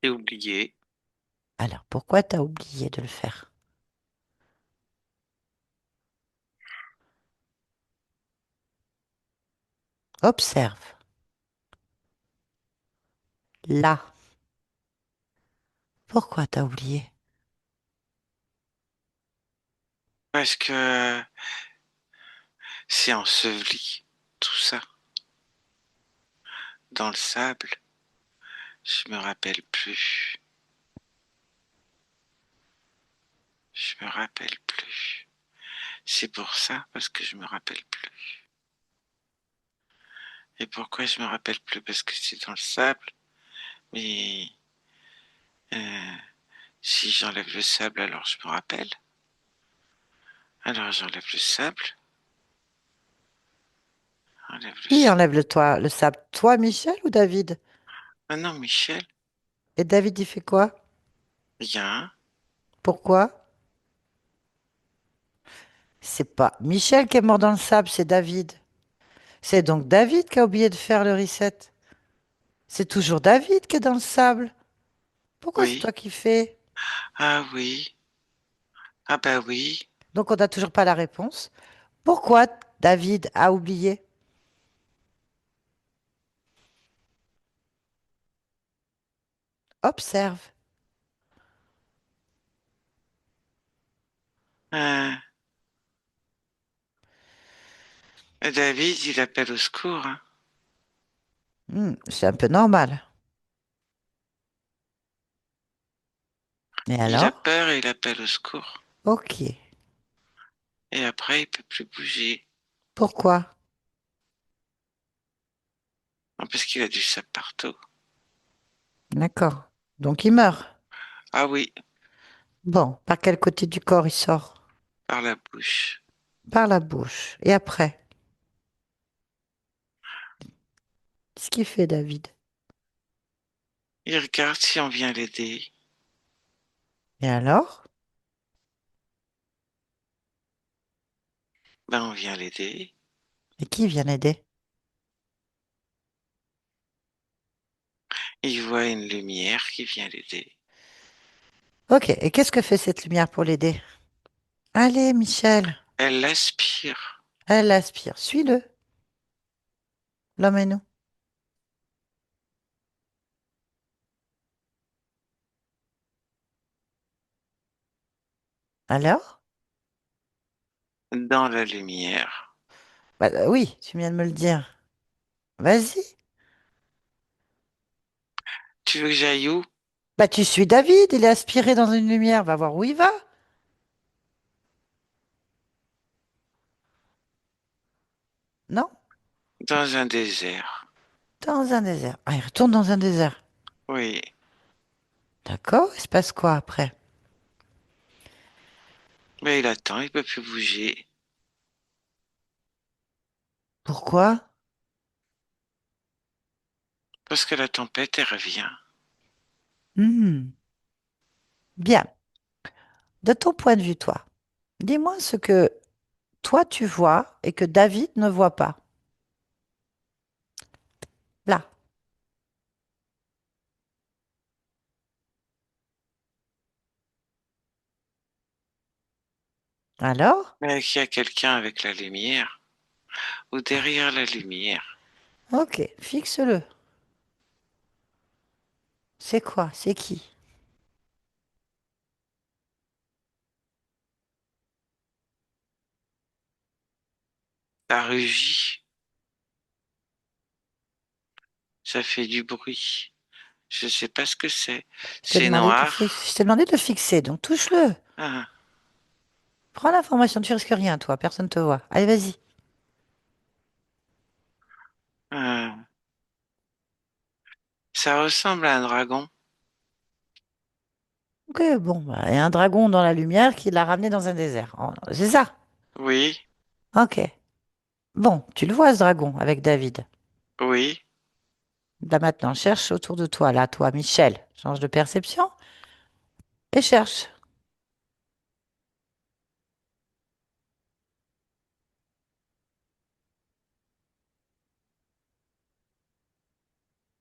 [SPEAKER 2] J'ai oublié.
[SPEAKER 1] Alors, pourquoi tu as oublié de le faire? Observe. Là. Pourquoi tu as oublié?
[SPEAKER 2] Parce que c'est enseveli. Tout ça. Dans le sable. Je me rappelle plus. Je me rappelle plus. C'est pour ça, parce que je me rappelle plus. Et pourquoi je me rappelle plus? Parce que c'est dans le sable. Mais euh, si j'enlève le sable, alors je me rappelle. Alors j'enlève le sable. Enlève le
[SPEAKER 1] Qui
[SPEAKER 2] sable.
[SPEAKER 1] enlève le sable? Toi, Michel ou David?
[SPEAKER 2] Ah non, Michel.
[SPEAKER 1] Et David, il fait quoi?
[SPEAKER 2] Bien.
[SPEAKER 1] Pourquoi? C'est pas Michel qui est mort dans le sable, c'est David. C'est donc David qui a oublié de faire le reset. C'est toujours David qui est dans le sable. Pourquoi c'est
[SPEAKER 2] Oui.
[SPEAKER 1] toi qui fais?
[SPEAKER 2] Ah oui. Ah bah oui.
[SPEAKER 1] Donc on n'a toujours pas la réponse. Pourquoi David a oublié? Observe.
[SPEAKER 2] Euh, David, il appelle au secours, hein.
[SPEAKER 1] C'est un peu normal. Et
[SPEAKER 2] Il a
[SPEAKER 1] alors?
[SPEAKER 2] peur et il appelle au secours.
[SPEAKER 1] Ok.
[SPEAKER 2] Et après, il peut plus bouger.
[SPEAKER 1] Pourquoi?
[SPEAKER 2] Non, parce qu'il a du sable partout.
[SPEAKER 1] D'accord. Donc il meurt.
[SPEAKER 2] Ah oui,
[SPEAKER 1] Bon, par quel côté du corps il sort?
[SPEAKER 2] par la bouche.
[SPEAKER 1] Par la bouche. Et après? Qu'est-ce qu'il fait, David?
[SPEAKER 2] Il regarde si on vient l'aider.
[SPEAKER 1] Et alors?
[SPEAKER 2] Ben, on vient l'aider.
[SPEAKER 1] Et qui vient l'aider?
[SPEAKER 2] Il voit une lumière qui vient l'aider.
[SPEAKER 1] Ok. Et qu'est-ce que fait cette lumière pour l'aider? Allez, Michel.
[SPEAKER 2] Elle l'aspire.
[SPEAKER 1] Elle aspire. Suis-le. L'homme et nous. Alors?
[SPEAKER 2] Dans la lumière.
[SPEAKER 1] Bah, oui, tu viens de me le dire. Vas-y.
[SPEAKER 2] Tu veux que j'aille où?
[SPEAKER 1] Bah, tu suis David. Il est aspiré dans une lumière. Va voir où il va. Non?
[SPEAKER 2] Dans un désert.
[SPEAKER 1] Dans un désert. Ah, il retourne dans un désert.
[SPEAKER 2] Oui.
[SPEAKER 1] D'accord. Il se passe quoi après?
[SPEAKER 2] Mais il attend, il peut plus bouger.
[SPEAKER 1] Pourquoi?
[SPEAKER 2] Parce que la tempête, elle revient.
[SPEAKER 1] Hmm. Bien. De ton point de vue, toi, dis-moi ce que toi tu vois et que David ne voit pas. Là. Alors?
[SPEAKER 2] Mais qu'il y a quelqu'un avec la lumière. Ou derrière la lumière.
[SPEAKER 1] Ok, fixe-le. C'est quoi? C'est qui?
[SPEAKER 2] Ça rugit. Ça fait du bruit. Je sais pas ce que c'est. C'est noir.
[SPEAKER 1] Je t'ai demandé de le fixer, donc touche-le.
[SPEAKER 2] Ah,
[SPEAKER 1] Prends l'information, tu risques rien, toi, personne te voit. Allez, vas-y.
[SPEAKER 2] ah. Ça ressemble à un dragon.
[SPEAKER 1] Ok, bon, bah, il y a un dragon dans la lumière qui l'a ramené dans un désert. Oh, c'est ça.
[SPEAKER 2] Oui,
[SPEAKER 1] Ok. Bon, tu le vois, ce dragon, avec David.
[SPEAKER 2] oui.
[SPEAKER 1] Là maintenant, cherche autour de toi, là, toi, Michel. Change de perception et cherche.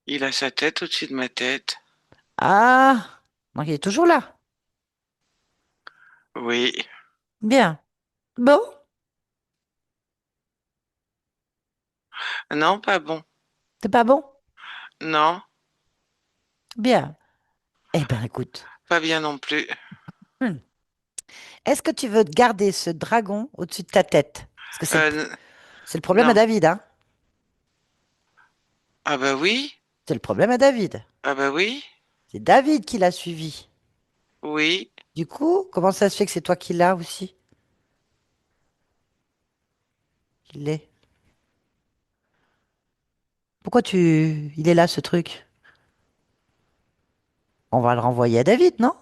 [SPEAKER 2] Il a sa tête au-dessus de ma tête.
[SPEAKER 1] Ah, donc il est toujours là.
[SPEAKER 2] Oui.
[SPEAKER 1] Bien. Bon,
[SPEAKER 2] Non, pas bon.
[SPEAKER 1] c'est pas bon?
[SPEAKER 2] Non,
[SPEAKER 1] Bien. Eh ben, écoute.
[SPEAKER 2] pas bien non plus.
[SPEAKER 1] Hmm. Est-ce que tu veux garder ce dragon au-dessus de ta tête? Parce que
[SPEAKER 2] Euh,
[SPEAKER 1] c'est le problème à
[SPEAKER 2] non.
[SPEAKER 1] David, hein?
[SPEAKER 2] Ah bah oui.
[SPEAKER 1] C'est le problème à David.
[SPEAKER 2] Ah bah oui.
[SPEAKER 1] C'est David qui l'a suivi.
[SPEAKER 2] Oui.
[SPEAKER 1] Du coup, comment ça se fait que c'est toi qui l'as aussi? Qui l'est? Pourquoi tu... Il est là, ce truc? On va le renvoyer à David, non?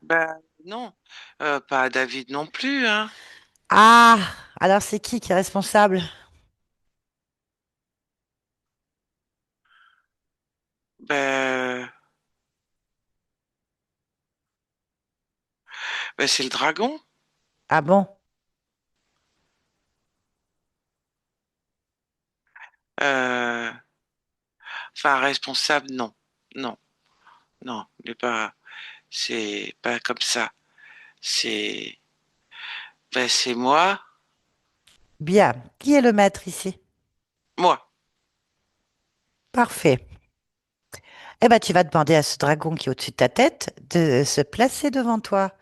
[SPEAKER 2] Bah non. Pas David non plus, hein.
[SPEAKER 1] Ah, alors c'est qui est responsable?
[SPEAKER 2] Bah, bah c'est le dragon.
[SPEAKER 1] Ah bon?
[SPEAKER 2] Euh, enfin, responsable, non. Non, non. Il est pas. C'est pas comme ça. C'est. Bah c'est moi.
[SPEAKER 1] Bien. Qui est le maître ici?
[SPEAKER 2] Moi.
[SPEAKER 1] Parfait. Eh ben, tu vas demander à ce dragon qui est au-dessus de ta tête de se placer devant toi.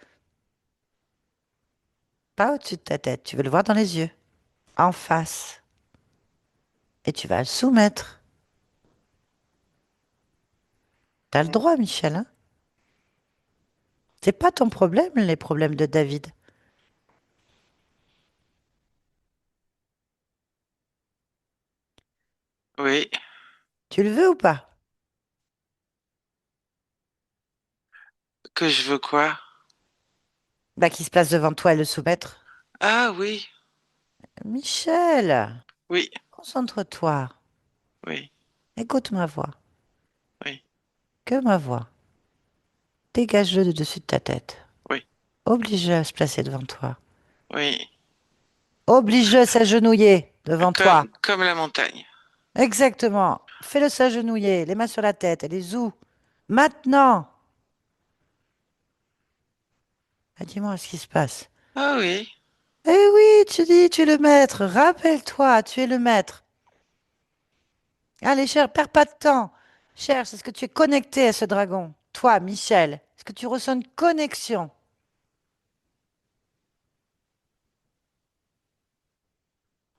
[SPEAKER 1] Pas au-dessus de ta tête. Tu veux le voir dans les yeux. En face. Et tu vas le soumettre. T'as le droit, Michel, hein? C'est pas ton problème, les problèmes de David.
[SPEAKER 2] Oui.
[SPEAKER 1] Tu le veux ou pas?
[SPEAKER 2] Que je veux quoi?
[SPEAKER 1] Bah, qu'il se place devant toi et le soumettre.
[SPEAKER 2] Ah oui,
[SPEAKER 1] Michel,
[SPEAKER 2] oui,
[SPEAKER 1] concentre-toi.
[SPEAKER 2] oui,
[SPEAKER 1] Écoute ma voix.
[SPEAKER 2] oui,
[SPEAKER 1] Que ma voix. Dégage-le de dessus de ta tête.
[SPEAKER 2] oui,
[SPEAKER 1] Oblige-le à se placer devant toi.
[SPEAKER 2] oui.
[SPEAKER 1] Oblige-le à s'agenouiller devant toi.
[SPEAKER 2] Comme la montagne.
[SPEAKER 1] Exactement. Fais-le s'agenouiller, les mains sur la tête et les où. Maintenant. Ah, dis-moi ce qui se passe.
[SPEAKER 2] Ah oui,
[SPEAKER 1] Eh oui, tu dis, tu es le maître. Rappelle-toi, tu es le maître. Allez, cher, perds pas de temps. Cherche, est-ce que tu es connecté à ce dragon? Toi, Michel, est-ce que tu ressens une connexion?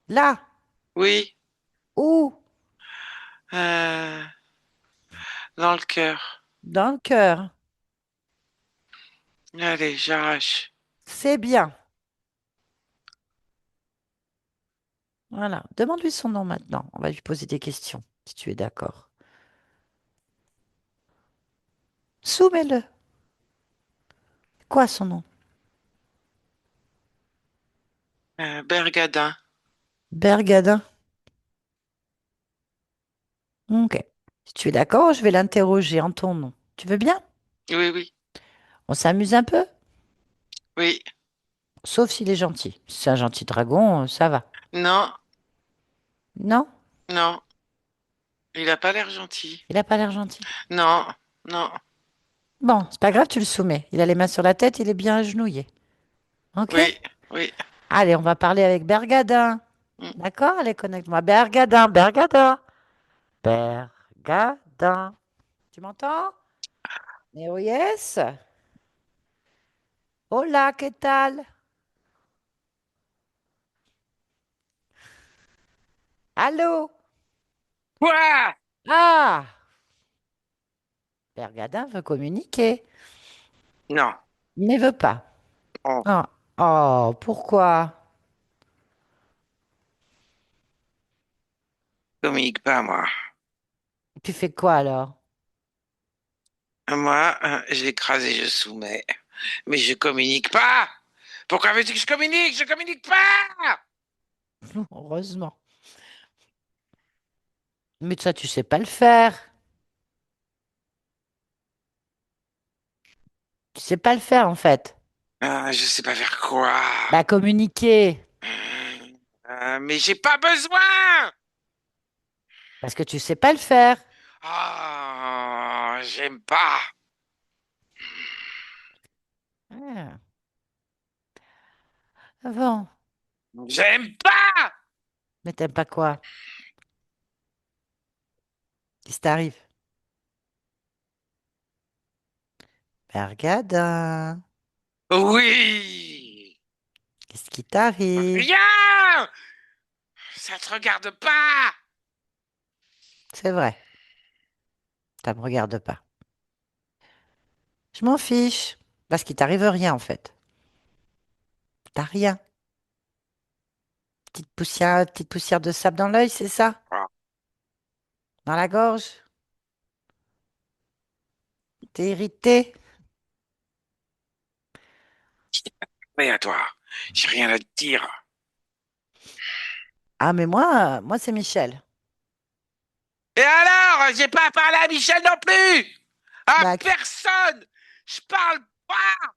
[SPEAKER 1] Là,
[SPEAKER 2] oui.
[SPEAKER 1] où?
[SPEAKER 2] Euh, dans le cœur.
[SPEAKER 1] Dans le cœur.
[SPEAKER 2] Allez, j'arrache.
[SPEAKER 1] C'est bien. Voilà. Demande-lui son nom maintenant. On va lui poser des questions, si tu es d'accord. Soumets-le. Quoi son nom?
[SPEAKER 2] Bergadin.
[SPEAKER 1] Bergadin. Ok. Si tu es d'accord, je vais l'interroger en ton nom. Tu veux bien?
[SPEAKER 2] Oui, oui,
[SPEAKER 1] On s'amuse un peu?
[SPEAKER 2] oui.
[SPEAKER 1] Sauf s'il est gentil. Si c'est un gentil dragon, ça va.
[SPEAKER 2] Non,
[SPEAKER 1] Non?
[SPEAKER 2] non. Il a pas l'air gentil.
[SPEAKER 1] Il n'a pas l'air gentil.
[SPEAKER 2] Non, non.
[SPEAKER 1] Bon, c'est pas grave, tu le soumets. Il a les mains sur la tête, il est bien agenouillé. Ok?
[SPEAKER 2] Oui, oui.
[SPEAKER 1] Allez, on va parler avec Bergadin.
[SPEAKER 2] Mm.
[SPEAKER 1] D'accord? Allez, connecte-moi. Bergadin, Bergadin. Bergadin. Tu m'entends? Eh oui, yes. Hola, ¿qué tal? Allô?
[SPEAKER 2] Quoi?
[SPEAKER 1] Ah! Bergadin veut communiquer.
[SPEAKER 2] Non.
[SPEAKER 1] Il ne veut pas.
[SPEAKER 2] Oh,
[SPEAKER 1] Ah. Oh, pourquoi?
[SPEAKER 2] communique pas, moi.
[SPEAKER 1] Tu fais quoi alors?
[SPEAKER 2] Moi, je l'écrase et je soumets. Mais je communique pas. Pourquoi veux-tu que je communique? Je communique pas.
[SPEAKER 1] Heureusement. Mais ça, tu sais pas le faire. Tu sais pas le faire en fait.
[SPEAKER 2] Je sais pas faire quoi.
[SPEAKER 1] Bah, communiquer.
[SPEAKER 2] Mais j'ai pas besoin.
[SPEAKER 1] Parce que tu sais pas le faire.
[SPEAKER 2] Ah, j'aime pas.
[SPEAKER 1] Ah. Bon.
[SPEAKER 2] J'aime pas.
[SPEAKER 1] Mais t'aimes pas quoi? Qu'est-ce qui t'arrive? Bergadin.
[SPEAKER 2] Oui.
[SPEAKER 1] Qu'est-ce qui t'arrive?
[SPEAKER 2] Rien. Ça te regarde pas.
[SPEAKER 1] C'est vrai. Ça me regarde pas. Je m'en fiche. Parce qu'il t'arrive rien en fait. T'as rien. Petite poussière de sable dans l'œil, c'est ça?
[SPEAKER 2] Ah,
[SPEAKER 1] Dans la gorge? T'es irrité?
[SPEAKER 2] mais à toi. J'ai rien à te dire.
[SPEAKER 1] Ah, mais moi c'est Michel.
[SPEAKER 2] Et alors, j'ai pas parlé à Michel non plus. À
[SPEAKER 1] Bah,
[SPEAKER 2] personne. Je parle pas.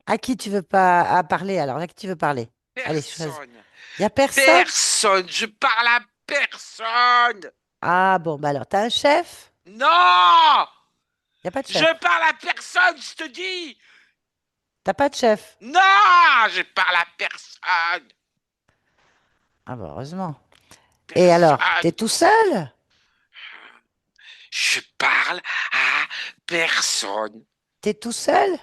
[SPEAKER 1] à qui tu veux pas parler alors? À qui tu veux parler? Allez, choisis.
[SPEAKER 2] Personne.
[SPEAKER 1] Il y a personne?
[SPEAKER 2] Personne. Je parle à personne.
[SPEAKER 1] Ah bon, bah alors, t'as un chef?
[SPEAKER 2] Non.
[SPEAKER 1] Il y a pas de chef.
[SPEAKER 2] Je parle à personne, je te dis.
[SPEAKER 1] T'as pas de chef?
[SPEAKER 2] Non, je parle à personne.
[SPEAKER 1] Ah bah heureusement. Et alors, t'es
[SPEAKER 2] Personne.
[SPEAKER 1] tout seul?
[SPEAKER 2] Je parle à personne.
[SPEAKER 1] T'es tout seul?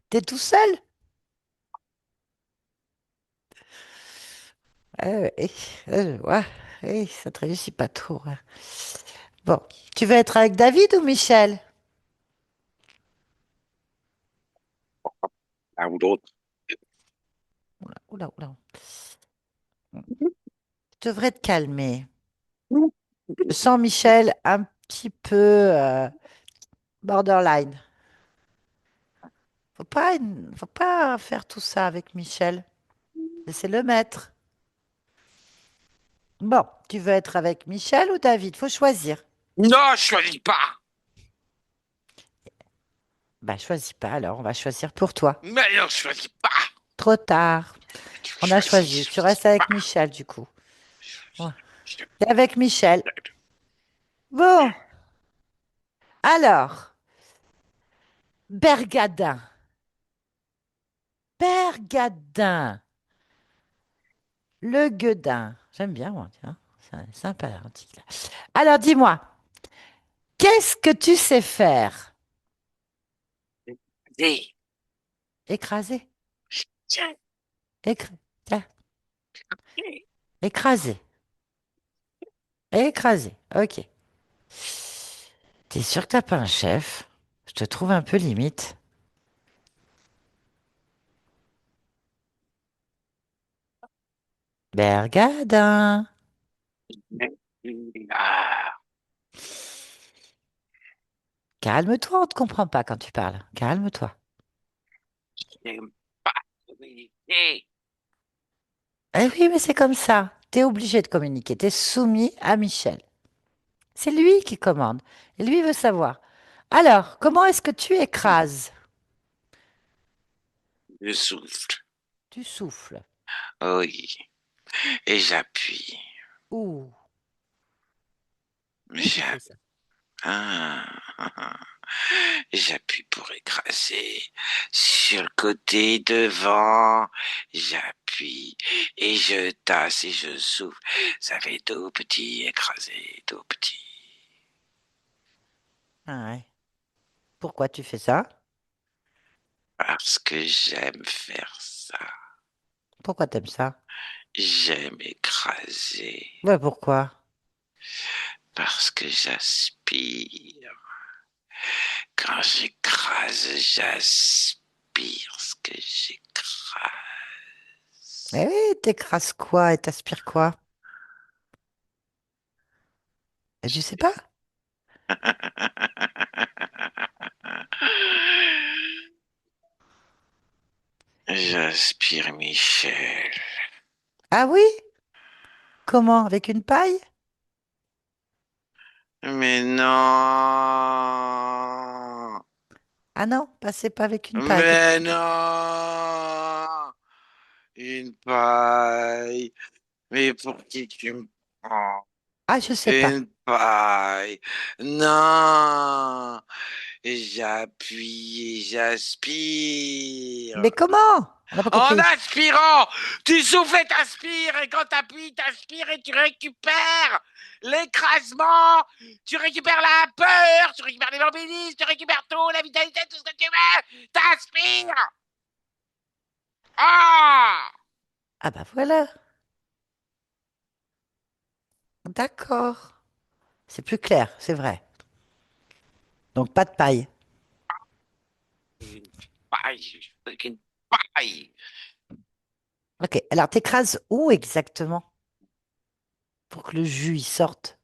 [SPEAKER 1] T'es tout seul? Oui, ouais, oui, ça te réussit pas trop, hein. Bon, tu veux être avec David ou Michel?
[SPEAKER 2] L'un ou l'autre.
[SPEAKER 1] Oula, oula, oula. Tu devrais te calmer. Je sens Michel un petit peu borderline. Faut pas faire tout ça avec Michel. Laissez-le mettre. Bon, tu veux être avec Michel ou David? Faut choisir.
[SPEAKER 2] Non, je choisis pas.
[SPEAKER 1] Bah, choisis pas alors, on va choisir pour toi.
[SPEAKER 2] Mais non, je choisis pas.
[SPEAKER 1] Trop tard.
[SPEAKER 2] Tu veux que
[SPEAKER 1] On
[SPEAKER 2] je
[SPEAKER 1] a
[SPEAKER 2] choisisse,
[SPEAKER 1] choisi.
[SPEAKER 2] je
[SPEAKER 1] Tu
[SPEAKER 2] choisis
[SPEAKER 1] restes avec
[SPEAKER 2] pas.
[SPEAKER 1] Michel du coup.
[SPEAKER 2] Je
[SPEAKER 1] Ouais.
[SPEAKER 2] choisis. Je-
[SPEAKER 1] T'es avec Michel. Bon, alors, Bergadin. Bergadin. Le gueudin. J'aime bien, moi, tiens. C'est sympa, l'article. Alors, dis-moi, qu'est-ce que tu sais faire?
[SPEAKER 2] Dis,
[SPEAKER 1] Écraser.
[SPEAKER 2] tiens,
[SPEAKER 1] Tiens, écraser. Écraser. Ok. T'es sûr que t'as pas un chef? Je te trouve un peu limite. Bergadin.
[SPEAKER 2] ah,
[SPEAKER 1] Calme-toi, on te comprend pas quand tu parles. Calme-toi.
[SPEAKER 2] j'aime pas communiquer.
[SPEAKER 1] Eh oui, mais c'est comme ça. T'es obligé de communiquer. T'es soumis à Michel. C'est lui qui commande. Et lui veut savoir. Alors, comment est-ce que tu écrases?
[SPEAKER 2] Je souffle.
[SPEAKER 1] Tu souffles.
[SPEAKER 2] Oui. Et j'appuie.
[SPEAKER 1] Où? Où tu
[SPEAKER 2] J'appuie.
[SPEAKER 1] fais ça?
[SPEAKER 2] J'appuie pour écraser sur le côté devant. J'appuie et je tasse et je souffle. Ça fait tout petit écrasé, tout petit.
[SPEAKER 1] Ah ouais. Pourquoi tu fais ça?
[SPEAKER 2] Parce que j'aime faire ça.
[SPEAKER 1] Pourquoi t'aimes ça?
[SPEAKER 2] J'aime écraser.
[SPEAKER 1] Ouais, pourquoi?
[SPEAKER 2] Parce que j'aspire. Quand j'écrase, j'aspire ce que j'écrase.
[SPEAKER 1] Eh oui, t'écrases quoi et t'aspires quoi? Et tu sais pas?
[SPEAKER 2] J'aspire Michel.
[SPEAKER 1] Ah oui? Comment? Avec une paille?
[SPEAKER 2] Mais non!
[SPEAKER 1] Ah non, passez pas avec une paille.
[SPEAKER 2] Mais non! Une paille. Mais pour qui tu me prends?
[SPEAKER 1] Ah, je sais pas.
[SPEAKER 2] Une paille. Non! J'appuie et j'aspire.
[SPEAKER 1] Mais comment? On n'a pas
[SPEAKER 2] En
[SPEAKER 1] compris.
[SPEAKER 2] aspirant, tu souffles et t'aspires, et quand t'appuies, t'aspires et tu récupères l'écrasement, tu récupères la peur, tu récupères les lambinis, tu récupères tout, la vitalité, tout ce que tu veux, t'aspires. Ah!
[SPEAKER 1] Ah bah voilà. D'accord. C'est plus clair, c'est vrai. Donc pas de paille.
[SPEAKER 2] Une paille, une paille.
[SPEAKER 1] Ok, alors t'écrases où exactement pour que le jus y sorte?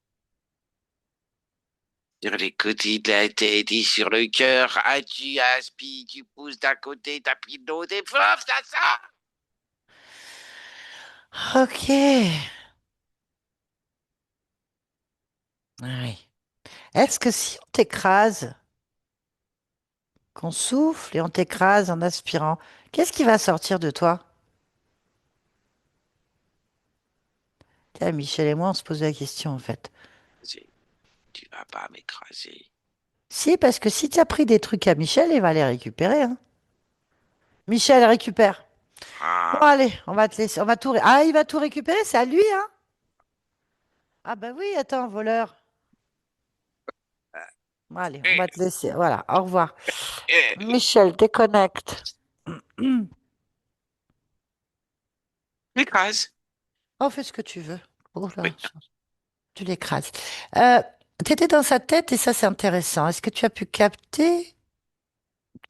[SPEAKER 2] Sur les côtés de la tête et sur le cœur, ah, tu aspires, tu pousses d'un côté, t'appuies de l'autre et pouf, ça sort.
[SPEAKER 1] Ok. Ah oui. Est-ce que si on t'écrase, qu'on souffle et on t'écrase en aspirant, qu'est-ce qui va sortir de toi? Tiens, Michel et moi, on se pose la question en fait.
[SPEAKER 2] Tu vas pas m'écraser.
[SPEAKER 1] Si, parce que si tu as pris des trucs à Michel, il va les récupérer, hein. Michel récupère. Bon,
[SPEAKER 2] Ah,
[SPEAKER 1] allez, on va te laisser, on va tout Ah, il va tout récupérer, c'est à lui, hein. Ah bah oui, attends, voleur. Bon, allez, on
[SPEAKER 2] Eh,
[SPEAKER 1] va te laisser. Voilà, au revoir.
[SPEAKER 2] eh,
[SPEAKER 1] Michel, déconnecte.
[SPEAKER 2] L'écrase.
[SPEAKER 1] Oh, fais ce que tu veux. Oh là,
[SPEAKER 2] Oui.
[SPEAKER 1] tu l'écrases. Euh, Tu étais dans sa tête et ça, c'est intéressant. Est-ce que tu as pu capter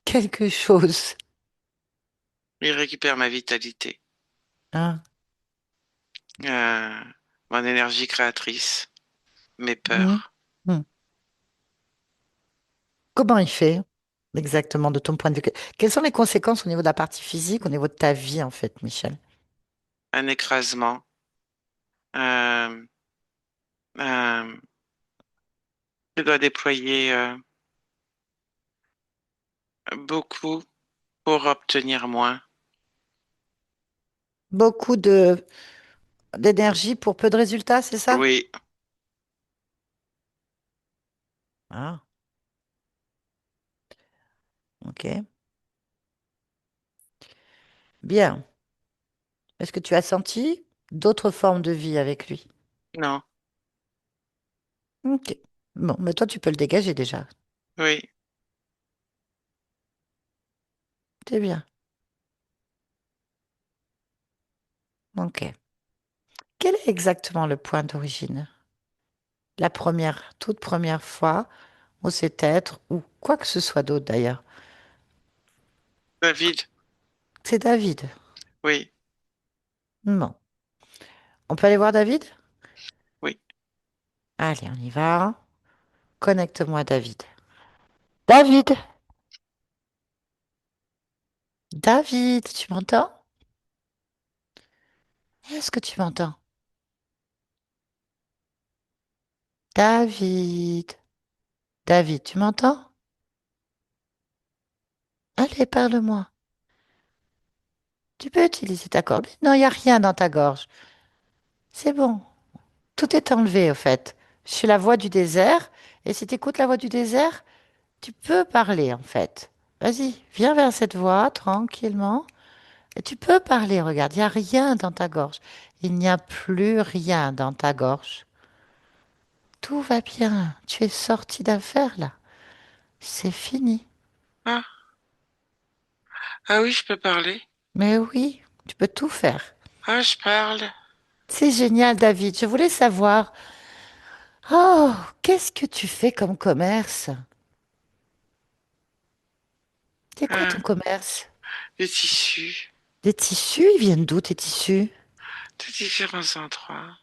[SPEAKER 1] quelque chose?
[SPEAKER 2] Il récupère ma vitalité,
[SPEAKER 1] Hein?
[SPEAKER 2] euh, mon énergie créatrice, mes
[SPEAKER 1] Mhm.
[SPEAKER 2] peurs.
[SPEAKER 1] Mhm. Comment il fait exactement de ton point de vue? Quelles sont les conséquences au niveau de la partie physique, au niveau de ta vie, en fait, Michel?
[SPEAKER 2] Un écrasement. Euh, euh, je dois déployer beaucoup pour obtenir moins.
[SPEAKER 1] Beaucoup de d'énergie pour peu de résultats, c'est ça?
[SPEAKER 2] Oui,
[SPEAKER 1] Ah, ok. Bien. Est-ce que tu as senti d'autres formes de vie avec lui?
[SPEAKER 2] non,
[SPEAKER 1] Ok. Bon, mais toi, tu peux le dégager déjà.
[SPEAKER 2] oui.
[SPEAKER 1] C'est bien. Ok. Quel est exactement le point d'origine? La première, toute première fois où c'est être, ou quoi que ce soit d'autre d'ailleurs.
[SPEAKER 2] David,
[SPEAKER 1] C'est David.
[SPEAKER 2] oui,
[SPEAKER 1] Bon. On peut aller voir David?
[SPEAKER 2] oui.
[SPEAKER 1] Allez, on y va. Connecte-moi David. David! David, tu m'entends? Est-ce que tu m'entends? David. David, tu m'entends? Allez, parle-moi. Tu peux utiliser ta corde. Non, il n'y a rien dans ta gorge. C'est bon. Tout est enlevé, au fait. Je suis la voix du désert. Et si tu écoutes la voix du désert, tu peux parler, en fait. Vas-y, viens vers cette voix, tranquillement. Et tu peux parler, regarde, il n'y a rien dans ta gorge. Il n'y a plus rien dans ta gorge. Tout va bien. Tu es sorti d'affaire, là. C'est fini.
[SPEAKER 2] Ah, ah oui, je peux parler.
[SPEAKER 1] Mais oui, tu peux tout faire.
[SPEAKER 2] Ah, je parle.
[SPEAKER 1] C'est génial, David. Je voulais savoir, oh, qu'est-ce que tu fais comme commerce? C'est quoi ton
[SPEAKER 2] Ah,
[SPEAKER 1] commerce?
[SPEAKER 2] des tissus
[SPEAKER 1] Des tissus, ils viennent d'où tes tissus?
[SPEAKER 2] de différents endroits,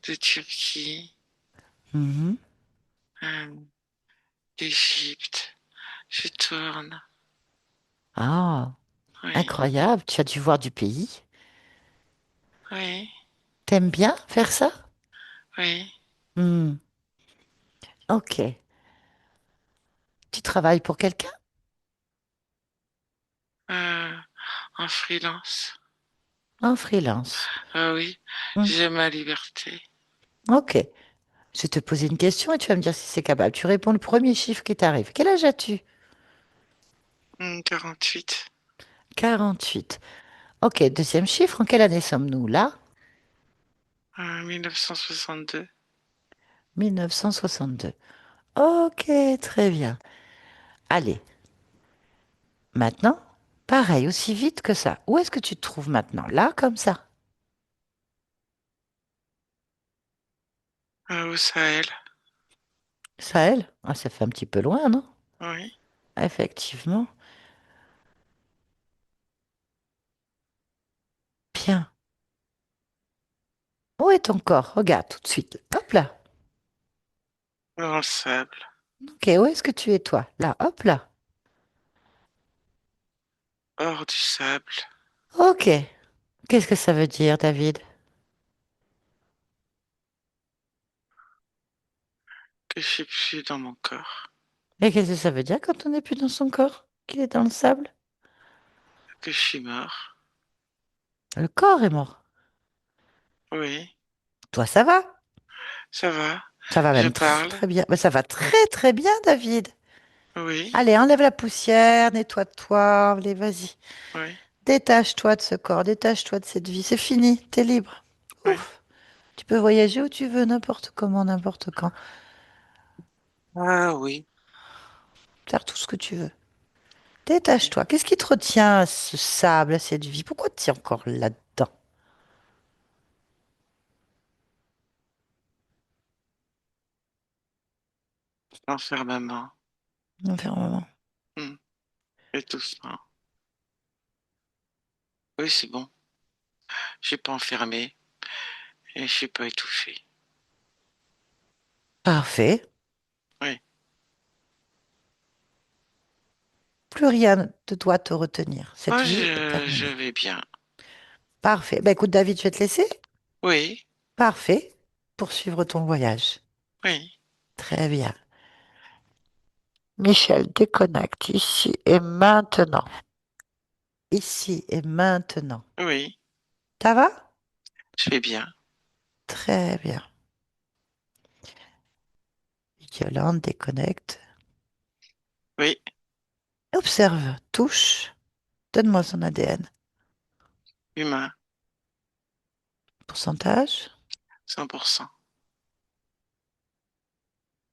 [SPEAKER 2] de Turquie,
[SPEAKER 1] Mhm.
[SPEAKER 2] euh, d'Égypte. Je tourne.
[SPEAKER 1] Ah,
[SPEAKER 2] Oui,
[SPEAKER 1] incroyable, tu as dû voir du pays.
[SPEAKER 2] oui,
[SPEAKER 1] T'aimes bien faire ça?
[SPEAKER 2] oui.
[SPEAKER 1] Hmm, ok. Tu travailles pour quelqu'un?
[SPEAKER 2] Euh, en freelance.
[SPEAKER 1] En freelance.
[SPEAKER 2] Ah oui,
[SPEAKER 1] Hmm,
[SPEAKER 2] j'ai ma liberté.
[SPEAKER 1] ok. Je vais te poser une question et tu vas me dire si c'est capable. Tu réponds le premier chiffre qui t'arrive. Quel âge as-tu?
[SPEAKER 2] 48.
[SPEAKER 1] 48. Ok, deuxième chiffre, en quelle année sommes-nous là?
[SPEAKER 2] 1962.
[SPEAKER 1] 1962. Ok, très bien. Allez, maintenant, pareil, aussi vite que ça. Où est-ce que tu te trouves maintenant? Là, comme ça.
[SPEAKER 2] Au Sahel.
[SPEAKER 1] Sahel? Ah, ça fait un petit peu loin, non?
[SPEAKER 2] Oui.
[SPEAKER 1] Effectivement. Bien. Où est ton corps? Regarde tout de suite. Hop là.
[SPEAKER 2] Dans le sable.
[SPEAKER 1] Ok, où est-ce que tu es toi? Là, hop là.
[SPEAKER 2] Hors du sable.
[SPEAKER 1] Ok. Qu'est-ce que ça veut dire, David?
[SPEAKER 2] Que je suis plus dans mon corps.
[SPEAKER 1] Et qu'est-ce que ça veut dire quand on n'est plus dans son corps? Qu'il est dans le sable?
[SPEAKER 2] Que je suis mort.
[SPEAKER 1] Le corps est mort.
[SPEAKER 2] Oui.
[SPEAKER 1] Toi, ça va?
[SPEAKER 2] Ça va.
[SPEAKER 1] Ça va
[SPEAKER 2] Je
[SPEAKER 1] même très
[SPEAKER 2] parle.
[SPEAKER 1] très bien. Mais ça va très très bien, David.
[SPEAKER 2] Oui.
[SPEAKER 1] Allez, enlève la poussière, nettoie-toi. Allez, vas-y.
[SPEAKER 2] Oui.
[SPEAKER 1] Détache-toi de ce corps, détache-toi de cette vie. C'est fini, t'es libre.
[SPEAKER 2] Oui.
[SPEAKER 1] Ouf. Tu peux voyager où tu veux, n'importe comment, n'importe quand.
[SPEAKER 2] Ah oui,
[SPEAKER 1] Faire tout ce que tu veux. Détache-toi. Qu'est-ce qui te retient à ce sable, à cette vie? Pourquoi tu es encore là-dedans?
[SPEAKER 2] l'enfermement.
[SPEAKER 1] Enfermement.
[SPEAKER 2] Hmm. Et tout ça. Oui, c'est bon. Je suis pas enfermé et je suis pas étouffé.
[SPEAKER 1] Parfait.
[SPEAKER 2] Oui.
[SPEAKER 1] Plus rien ne doit te retenir. Cette
[SPEAKER 2] Moi,
[SPEAKER 1] vie est
[SPEAKER 2] je
[SPEAKER 1] terminée.
[SPEAKER 2] vais bien.
[SPEAKER 1] Parfait. Ben écoute, David, je vais te laisser.
[SPEAKER 2] Oui,
[SPEAKER 1] Parfait. Poursuivre ton voyage.
[SPEAKER 2] oui,
[SPEAKER 1] Très bien. Michel, déconnecte ici et maintenant. Ici et maintenant.
[SPEAKER 2] oui,
[SPEAKER 1] Ça va?
[SPEAKER 2] je vais bien.
[SPEAKER 1] Très bien. Yolande, déconnecte.
[SPEAKER 2] Oui,
[SPEAKER 1] Observe, touche. Donne-moi son ADN.
[SPEAKER 2] humain,
[SPEAKER 1] Pourcentage.
[SPEAKER 2] 100%.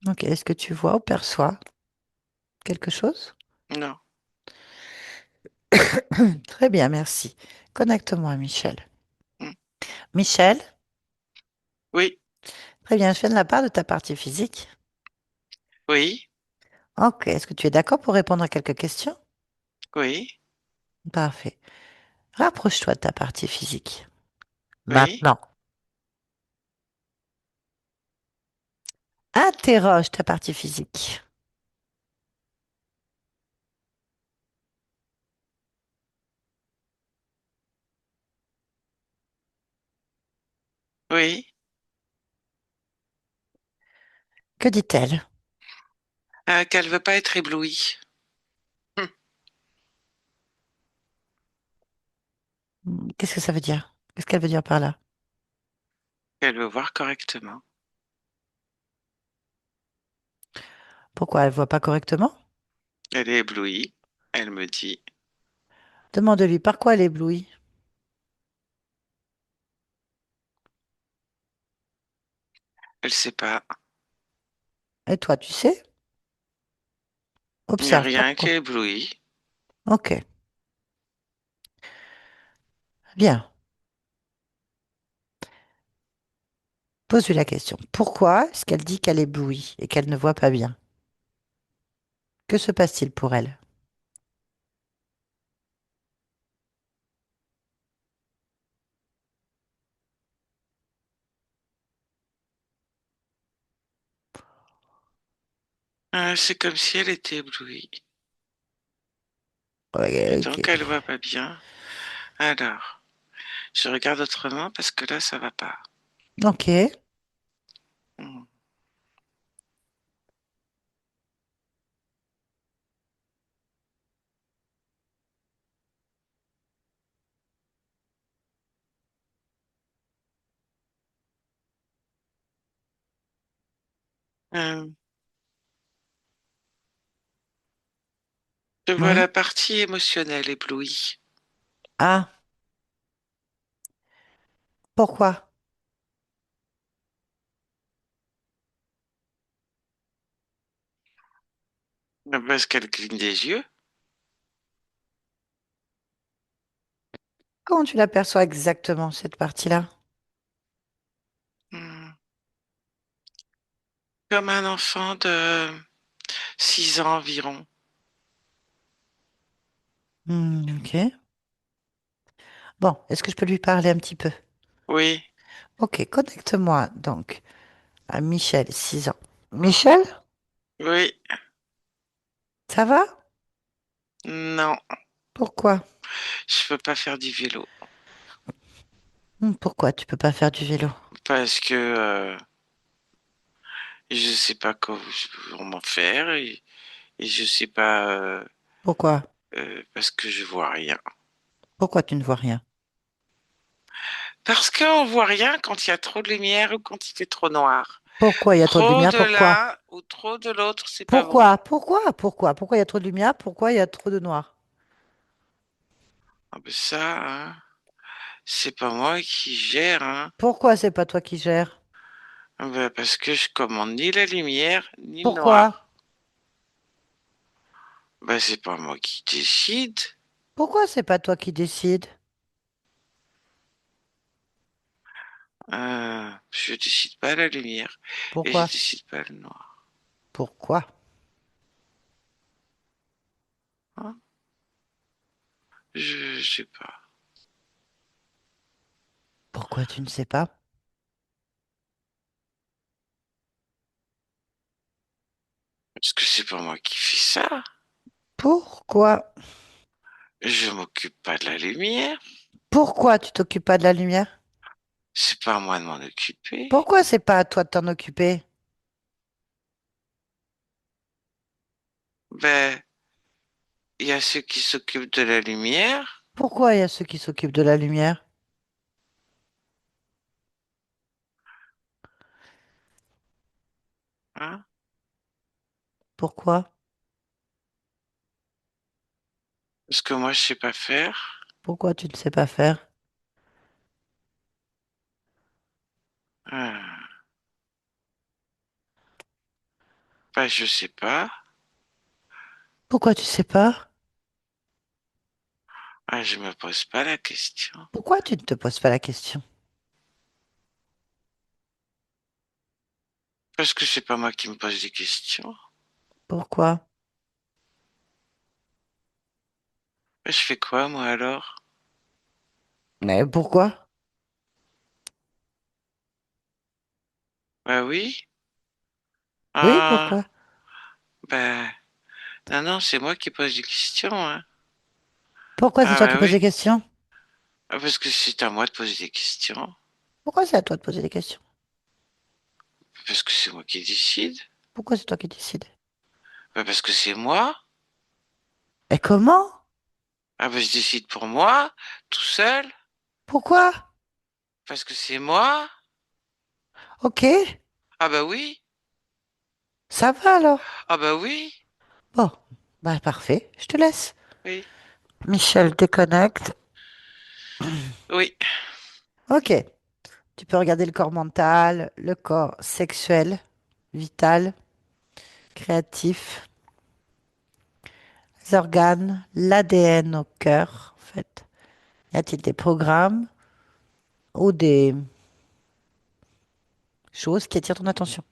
[SPEAKER 1] Ok, est-ce que tu vois ou perçois quelque chose?
[SPEAKER 2] Non.
[SPEAKER 1] Très bien, merci. Connecte-moi, Michel.
[SPEAKER 2] Hmm.
[SPEAKER 1] Michel,
[SPEAKER 2] Oui,
[SPEAKER 1] très bien, je viens de la part de ta partie physique.
[SPEAKER 2] oui,
[SPEAKER 1] Ok, est-ce que tu es d'accord pour répondre à quelques questions?
[SPEAKER 2] oui,
[SPEAKER 1] Parfait. Rapproche-toi de ta partie physique.
[SPEAKER 2] oui,
[SPEAKER 1] Maintenant, interroge ta partie physique.
[SPEAKER 2] oui.
[SPEAKER 1] Que dit-elle?
[SPEAKER 2] Qu'elle veut pas être éblouie. Hmm.
[SPEAKER 1] Qu'est-ce que ça veut dire? Qu'est-ce qu'elle veut dire par là?
[SPEAKER 2] Elle veut voir correctement.
[SPEAKER 1] Pourquoi elle voit pas correctement?
[SPEAKER 2] Elle est éblouie. Elle me dit,
[SPEAKER 1] Demande-lui par quoi elle est éblouie.
[SPEAKER 2] elle sait pas.
[SPEAKER 1] Et toi, tu sais?
[SPEAKER 2] Il n'y a
[SPEAKER 1] Observe
[SPEAKER 2] rien qui
[SPEAKER 1] pourquoi.
[SPEAKER 2] est ébloui.
[SPEAKER 1] Ok, bien. Pose-lui la question. Pourquoi est-ce qu'elle dit qu'elle est éblouie et qu'elle ne voit pas bien? Que se passe-t-il pour elle?
[SPEAKER 2] C'est comme si elle était éblouie.
[SPEAKER 1] Ok,
[SPEAKER 2] Et
[SPEAKER 1] ok.
[SPEAKER 2] donc, elle voit pas bien. Alors, je regarde autrement parce que là, ça va pas.
[SPEAKER 1] Ok.
[SPEAKER 2] Hmm. Euh, je vois
[SPEAKER 1] Oui.
[SPEAKER 2] la partie émotionnelle éblouie.
[SPEAKER 1] Ah, pourquoi?
[SPEAKER 2] Parce qu'elle cligne des yeux.
[SPEAKER 1] Comment tu l'aperçois exactement, cette partie-là?
[SPEAKER 2] Hmm. Comme un enfant de 6 ans environ.
[SPEAKER 1] Ok. Bon, est-ce que je peux lui parler un petit peu?
[SPEAKER 2] Oui,
[SPEAKER 1] Ok, connecte-moi donc à Michel, 6 ans. Michel,
[SPEAKER 2] oui,
[SPEAKER 1] ça va?
[SPEAKER 2] non,
[SPEAKER 1] Pourquoi?
[SPEAKER 2] je peux pas faire du vélo.
[SPEAKER 1] Pourquoi tu peux pas faire du vélo?
[SPEAKER 2] Parce que je sais pas comment faire et je sais pas
[SPEAKER 1] Pourquoi?
[SPEAKER 2] parce que je vois rien.
[SPEAKER 1] Pourquoi tu ne vois rien?
[SPEAKER 2] Parce qu'on voit rien quand il y a trop de lumière ou quand il fait trop noir.
[SPEAKER 1] Pourquoi il y a trop de
[SPEAKER 2] Trop
[SPEAKER 1] lumière?
[SPEAKER 2] de
[SPEAKER 1] Pourquoi?
[SPEAKER 2] l'un ou trop de l'autre, c'est pas bon.
[SPEAKER 1] Pourquoi? Pourquoi? Pourquoi? Pourquoi il y a trop de lumière? Pourquoi il y a trop de noir?
[SPEAKER 2] Ah ben ça, hein, C'est pas moi qui gère, hein.
[SPEAKER 1] Pourquoi c'est pas toi qui gères?
[SPEAKER 2] Bah, parce que je commande ni la lumière ni le
[SPEAKER 1] Pourquoi?
[SPEAKER 2] noir. Bah, c'est pas moi qui décide.
[SPEAKER 1] Pourquoi c'est pas toi qui décides?
[SPEAKER 2] Je décide pas la lumière et je
[SPEAKER 1] Pourquoi?
[SPEAKER 2] décide pas le noir.
[SPEAKER 1] Pourquoi?
[SPEAKER 2] Hein. Je sais pas.
[SPEAKER 1] Pourquoi tu ne sais pas?
[SPEAKER 2] Parce que c'est pas moi qui fais ça.
[SPEAKER 1] Pourquoi?
[SPEAKER 2] Je m'occupe pas de la lumière.
[SPEAKER 1] Pourquoi tu t'occupes pas de la lumière?
[SPEAKER 2] C'est pas à moi de m'en occuper.
[SPEAKER 1] Pourquoi c'est pas à toi de t'en occuper?
[SPEAKER 2] Ben, il y a ceux qui s'occupent de la lumière,
[SPEAKER 1] Pourquoi il y a ceux qui s'occupent de la lumière?
[SPEAKER 2] hein,
[SPEAKER 1] Pourquoi?
[SPEAKER 2] parce que moi je sais pas faire.
[SPEAKER 1] Pourquoi tu ne sais pas faire?
[SPEAKER 2] Euh, ben, je sais pas.
[SPEAKER 1] Pourquoi tu sais pas?
[SPEAKER 2] Je me pose pas la question.
[SPEAKER 1] Pourquoi tu ne te poses pas la question?
[SPEAKER 2] Parce que c'est pas moi qui me pose des questions.
[SPEAKER 1] Pourquoi?
[SPEAKER 2] Ben, je fais quoi moi alors?
[SPEAKER 1] Mais pourquoi?
[SPEAKER 2] Ben oui.
[SPEAKER 1] Oui,
[SPEAKER 2] Ah,
[SPEAKER 1] pourquoi?
[SPEAKER 2] ben, non, non, c'est moi qui pose des questions, hein.
[SPEAKER 1] Pourquoi c'est
[SPEAKER 2] Ah
[SPEAKER 1] toi qui
[SPEAKER 2] ben
[SPEAKER 1] poses
[SPEAKER 2] oui.
[SPEAKER 1] des questions?
[SPEAKER 2] Parce que c'est à moi de poser des questions.
[SPEAKER 1] Pourquoi c'est à toi de poser des questions?
[SPEAKER 2] Parce que c'est moi qui décide.
[SPEAKER 1] Pourquoi c'est toi qui décides?
[SPEAKER 2] Ben, parce que c'est moi.
[SPEAKER 1] Et comment?
[SPEAKER 2] Ben, je décide pour moi, tout seul.
[SPEAKER 1] Pourquoi?
[SPEAKER 2] Parce que c'est moi.
[SPEAKER 1] Ok,
[SPEAKER 2] Ah bah oui.
[SPEAKER 1] ça va alors.
[SPEAKER 2] Ah bah oui.
[SPEAKER 1] Bon, bah parfait, je te laisse.
[SPEAKER 2] Oui.
[SPEAKER 1] Michel déconnecte.
[SPEAKER 2] Oui.
[SPEAKER 1] Ok, tu peux regarder le corps mental, le corps sexuel, vital, créatif, les organes, l'ADN au cœur, en fait. Y a-t-il des programmes ou des choses qui attirent ton attention?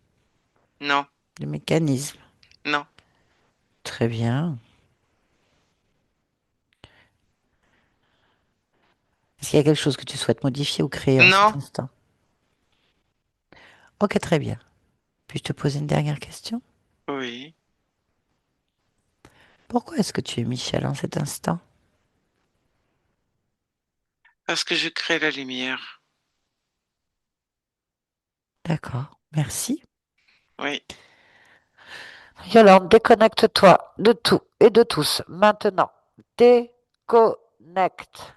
[SPEAKER 2] Non.
[SPEAKER 1] Des mécanismes.
[SPEAKER 2] Non.
[SPEAKER 1] Très bien. Est-ce qu'il y a quelque chose que tu souhaites modifier ou créer en
[SPEAKER 2] Non.
[SPEAKER 1] cet instant? Ok, très bien. Puis-je te poser une dernière question?
[SPEAKER 2] Oui.
[SPEAKER 1] Pourquoi est-ce que tu es Michel en cet instant?
[SPEAKER 2] Parce que je crée la lumière.
[SPEAKER 1] D'accord, merci.
[SPEAKER 2] Oui.
[SPEAKER 1] Yolande, déconnecte-toi de tout et de tous. Maintenant, déconnecte.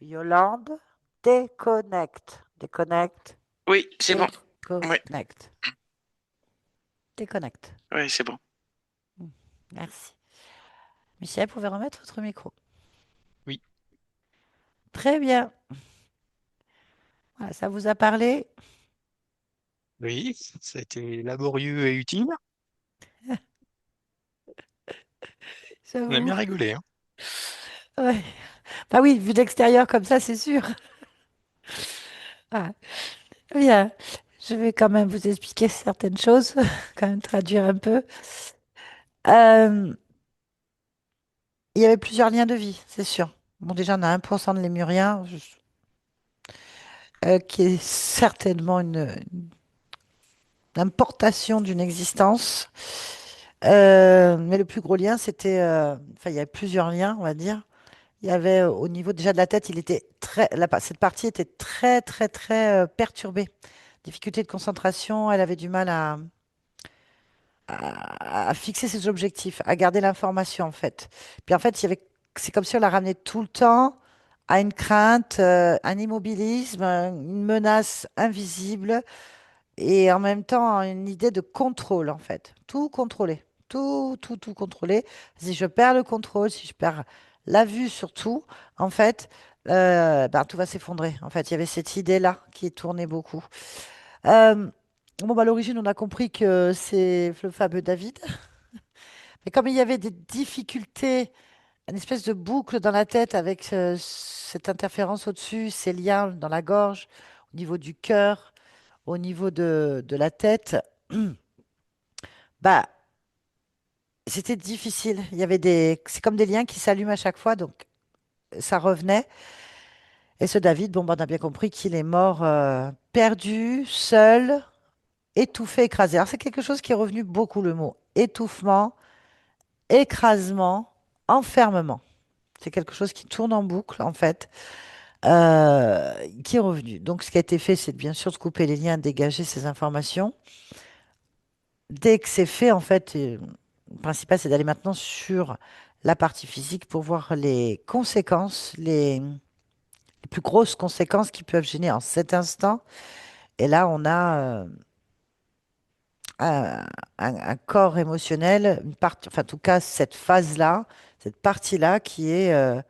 [SPEAKER 1] Yolande, déconnecte. Déconnecte,
[SPEAKER 2] Oui, c'est bon. Oui.
[SPEAKER 1] déconnecte. Déconnecte.
[SPEAKER 2] Oui, c'est bon.
[SPEAKER 1] Merci. Michel, vous pouvez remettre votre micro.
[SPEAKER 3] Oui.
[SPEAKER 1] Très bien. Voilà, ça vous a parlé?
[SPEAKER 3] Oui, ça a été laborieux et utile. On a
[SPEAKER 1] J'avoue.
[SPEAKER 3] bien rigolé, hein.
[SPEAKER 1] Ouais. Bah oui, vu d'extérieur comme ça, c'est sûr. Ah, bien. Je vais quand même vous expliquer certaines choses, quand même traduire un peu. Euh, il y avait plusieurs liens de vie, c'est sûr. Bon, déjà, on a 1% de lémuriens, qui est certainement une importation d'une existence. Mais le plus gros lien, c'était, enfin, il y avait plusieurs liens, on va dire. Il y avait au niveau déjà de la tête, il était cette partie était très, très, très perturbée. Difficulté de concentration, elle avait du mal à fixer ses objectifs, à garder l'information en fait. Puis en fait, c'est comme si on la ramenait tout le temps à une crainte, un immobilisme, une menace invisible et en même temps une idée de contrôle en fait. Tout contrôler, tout contrôler. Si je perds le contrôle, si je perds la vue sur tout, en fait, ben, tout va s'effondrer. En fait, il y avait cette idée-là qui tournait beaucoup. Euh, bon, bah, à l'origine, on a compris que c'est le fameux David. Mais comme il y avait des difficultés, une espèce de boucle dans la tête avec cette interférence au-dessus, ces liens dans la gorge, au niveau du cœur, au niveau de la tête, bah, c'était difficile. Il y avait c'est comme des liens qui s'allument à chaque fois, donc ça revenait. Et ce David, bon, bah, on a bien compris qu'il est mort perdu, seul, étouffé, écrasé. Alors c'est quelque chose qui est revenu beaucoup, le mot étouffement, écrasement, enfermement. C'est quelque chose qui tourne en boucle, en fait, qui est revenu. Donc, ce qui a été fait, c'est bien sûr de couper les liens, de dégager ces informations. Dès que c'est fait, en fait, le principal, c'est d'aller maintenant sur la partie physique pour voir les conséquences, les plus grosses conséquences qui peuvent gêner en cet instant. Et là, on a un, un corps émotionnel, une partie, enfin, en tout cas, cette phase-là, cette partie-là qui a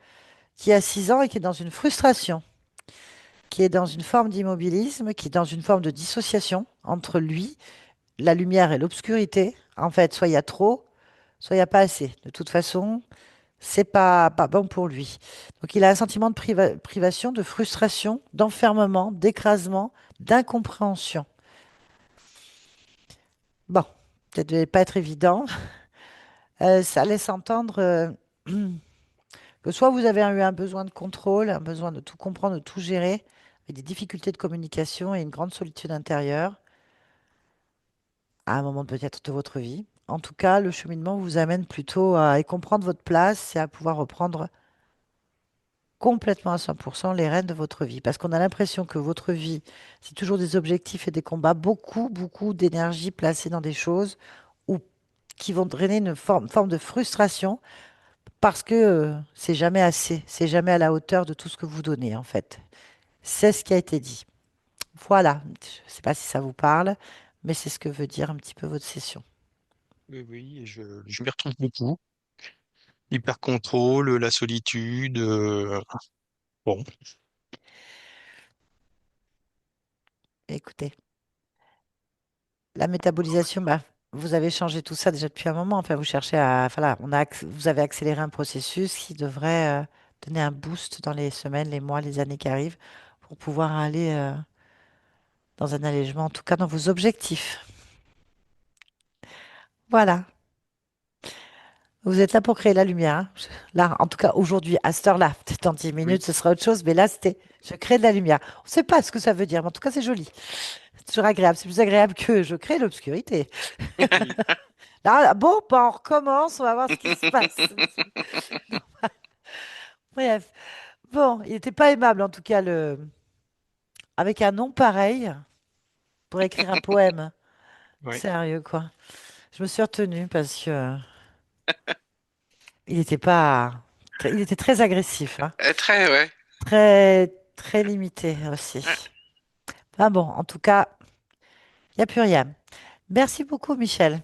[SPEAKER 1] 6 ans et qui est dans une frustration, qui est dans une forme d'immobilisme, qui est dans une forme de dissociation entre lui, la lumière et l'obscurité. En fait, soit il y a trop, soit il n'y a pas assez. De toute façon, c'est pas bon pour lui. Donc il a un sentiment de privation, de frustration, d'enfermement, d'écrasement, d'incompréhension. Bon, ça ne devait pas être évident. Ça laisse entendre que soit vous avez eu un besoin de contrôle, un besoin de tout comprendre, de tout gérer, avec des difficultés de communication et une grande solitude intérieure, à un moment peut-être de votre vie. En tout cas, le cheminement vous amène plutôt à y comprendre votre place et à pouvoir reprendre complètement à 100% les rênes de votre vie. Parce qu'on a l'impression que votre vie, c'est toujours des objectifs et des combats, beaucoup, beaucoup d'énergie placée dans des choses ou qui vont drainer une forme de frustration parce que c'est jamais assez, c'est jamais à la hauteur de tout ce que vous donnez, en fait. C'est ce qui a été dit. Voilà, je ne sais pas si ça vous parle, mais c'est ce que veut dire un petit peu votre session.
[SPEAKER 3] Oui, oui, et je m'y retrouve beaucoup. Hyper-contrôle, la solitude. Bon,
[SPEAKER 1] Écoutez, la métabolisation, bah, vous avez changé tout ça déjà depuis un moment. Enfin, vous cherchez à, voilà, vous avez accéléré un processus qui devrait donner un boost dans les semaines, les mois, les années qui arrivent pour pouvoir aller dans un allègement, en tout cas dans vos objectifs. Voilà. Vous êtes là pour créer la lumière, hein. Là, en tout cas, aujourd'hui, à cette heure-là, peut-être dans 10
[SPEAKER 3] oui.
[SPEAKER 1] minutes, ce sera autre chose, mais là, c'était je crée de la lumière. On ne sait pas ce que ça veut dire, mais en tout cas, c'est joli. C'est toujours agréable. C'est plus agréable que je crée l'obscurité. Là, bon, bah, on recommence, on va voir ce qui se passe. Bref. Bon, il n'était pas aimable, en tout cas, avec un nom pareil, pour écrire un poème.
[SPEAKER 3] Ouais.
[SPEAKER 1] Sérieux, quoi. Je me suis retenue parce que il n'était pas. Il était très agressif, hein.
[SPEAKER 2] Très, ouais.
[SPEAKER 1] Très, très limité
[SPEAKER 2] Ouais.
[SPEAKER 1] aussi. Ah bon, en tout cas, il n'y a plus rien. Merci beaucoup, Michel.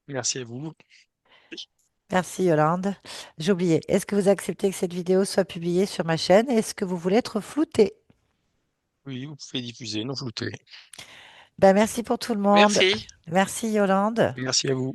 [SPEAKER 3] Merci à vous.
[SPEAKER 1] Merci, Yolande. J'ai oublié. Est-ce que vous acceptez que cette vidéo soit publiée sur ma chaîne? Est-ce que vous voulez être flouté?
[SPEAKER 3] Oui, vous pouvez diffuser, non flouter.
[SPEAKER 1] Ben, merci pour tout le monde.
[SPEAKER 2] Merci.
[SPEAKER 1] Merci, Yolande.
[SPEAKER 3] Merci à vous.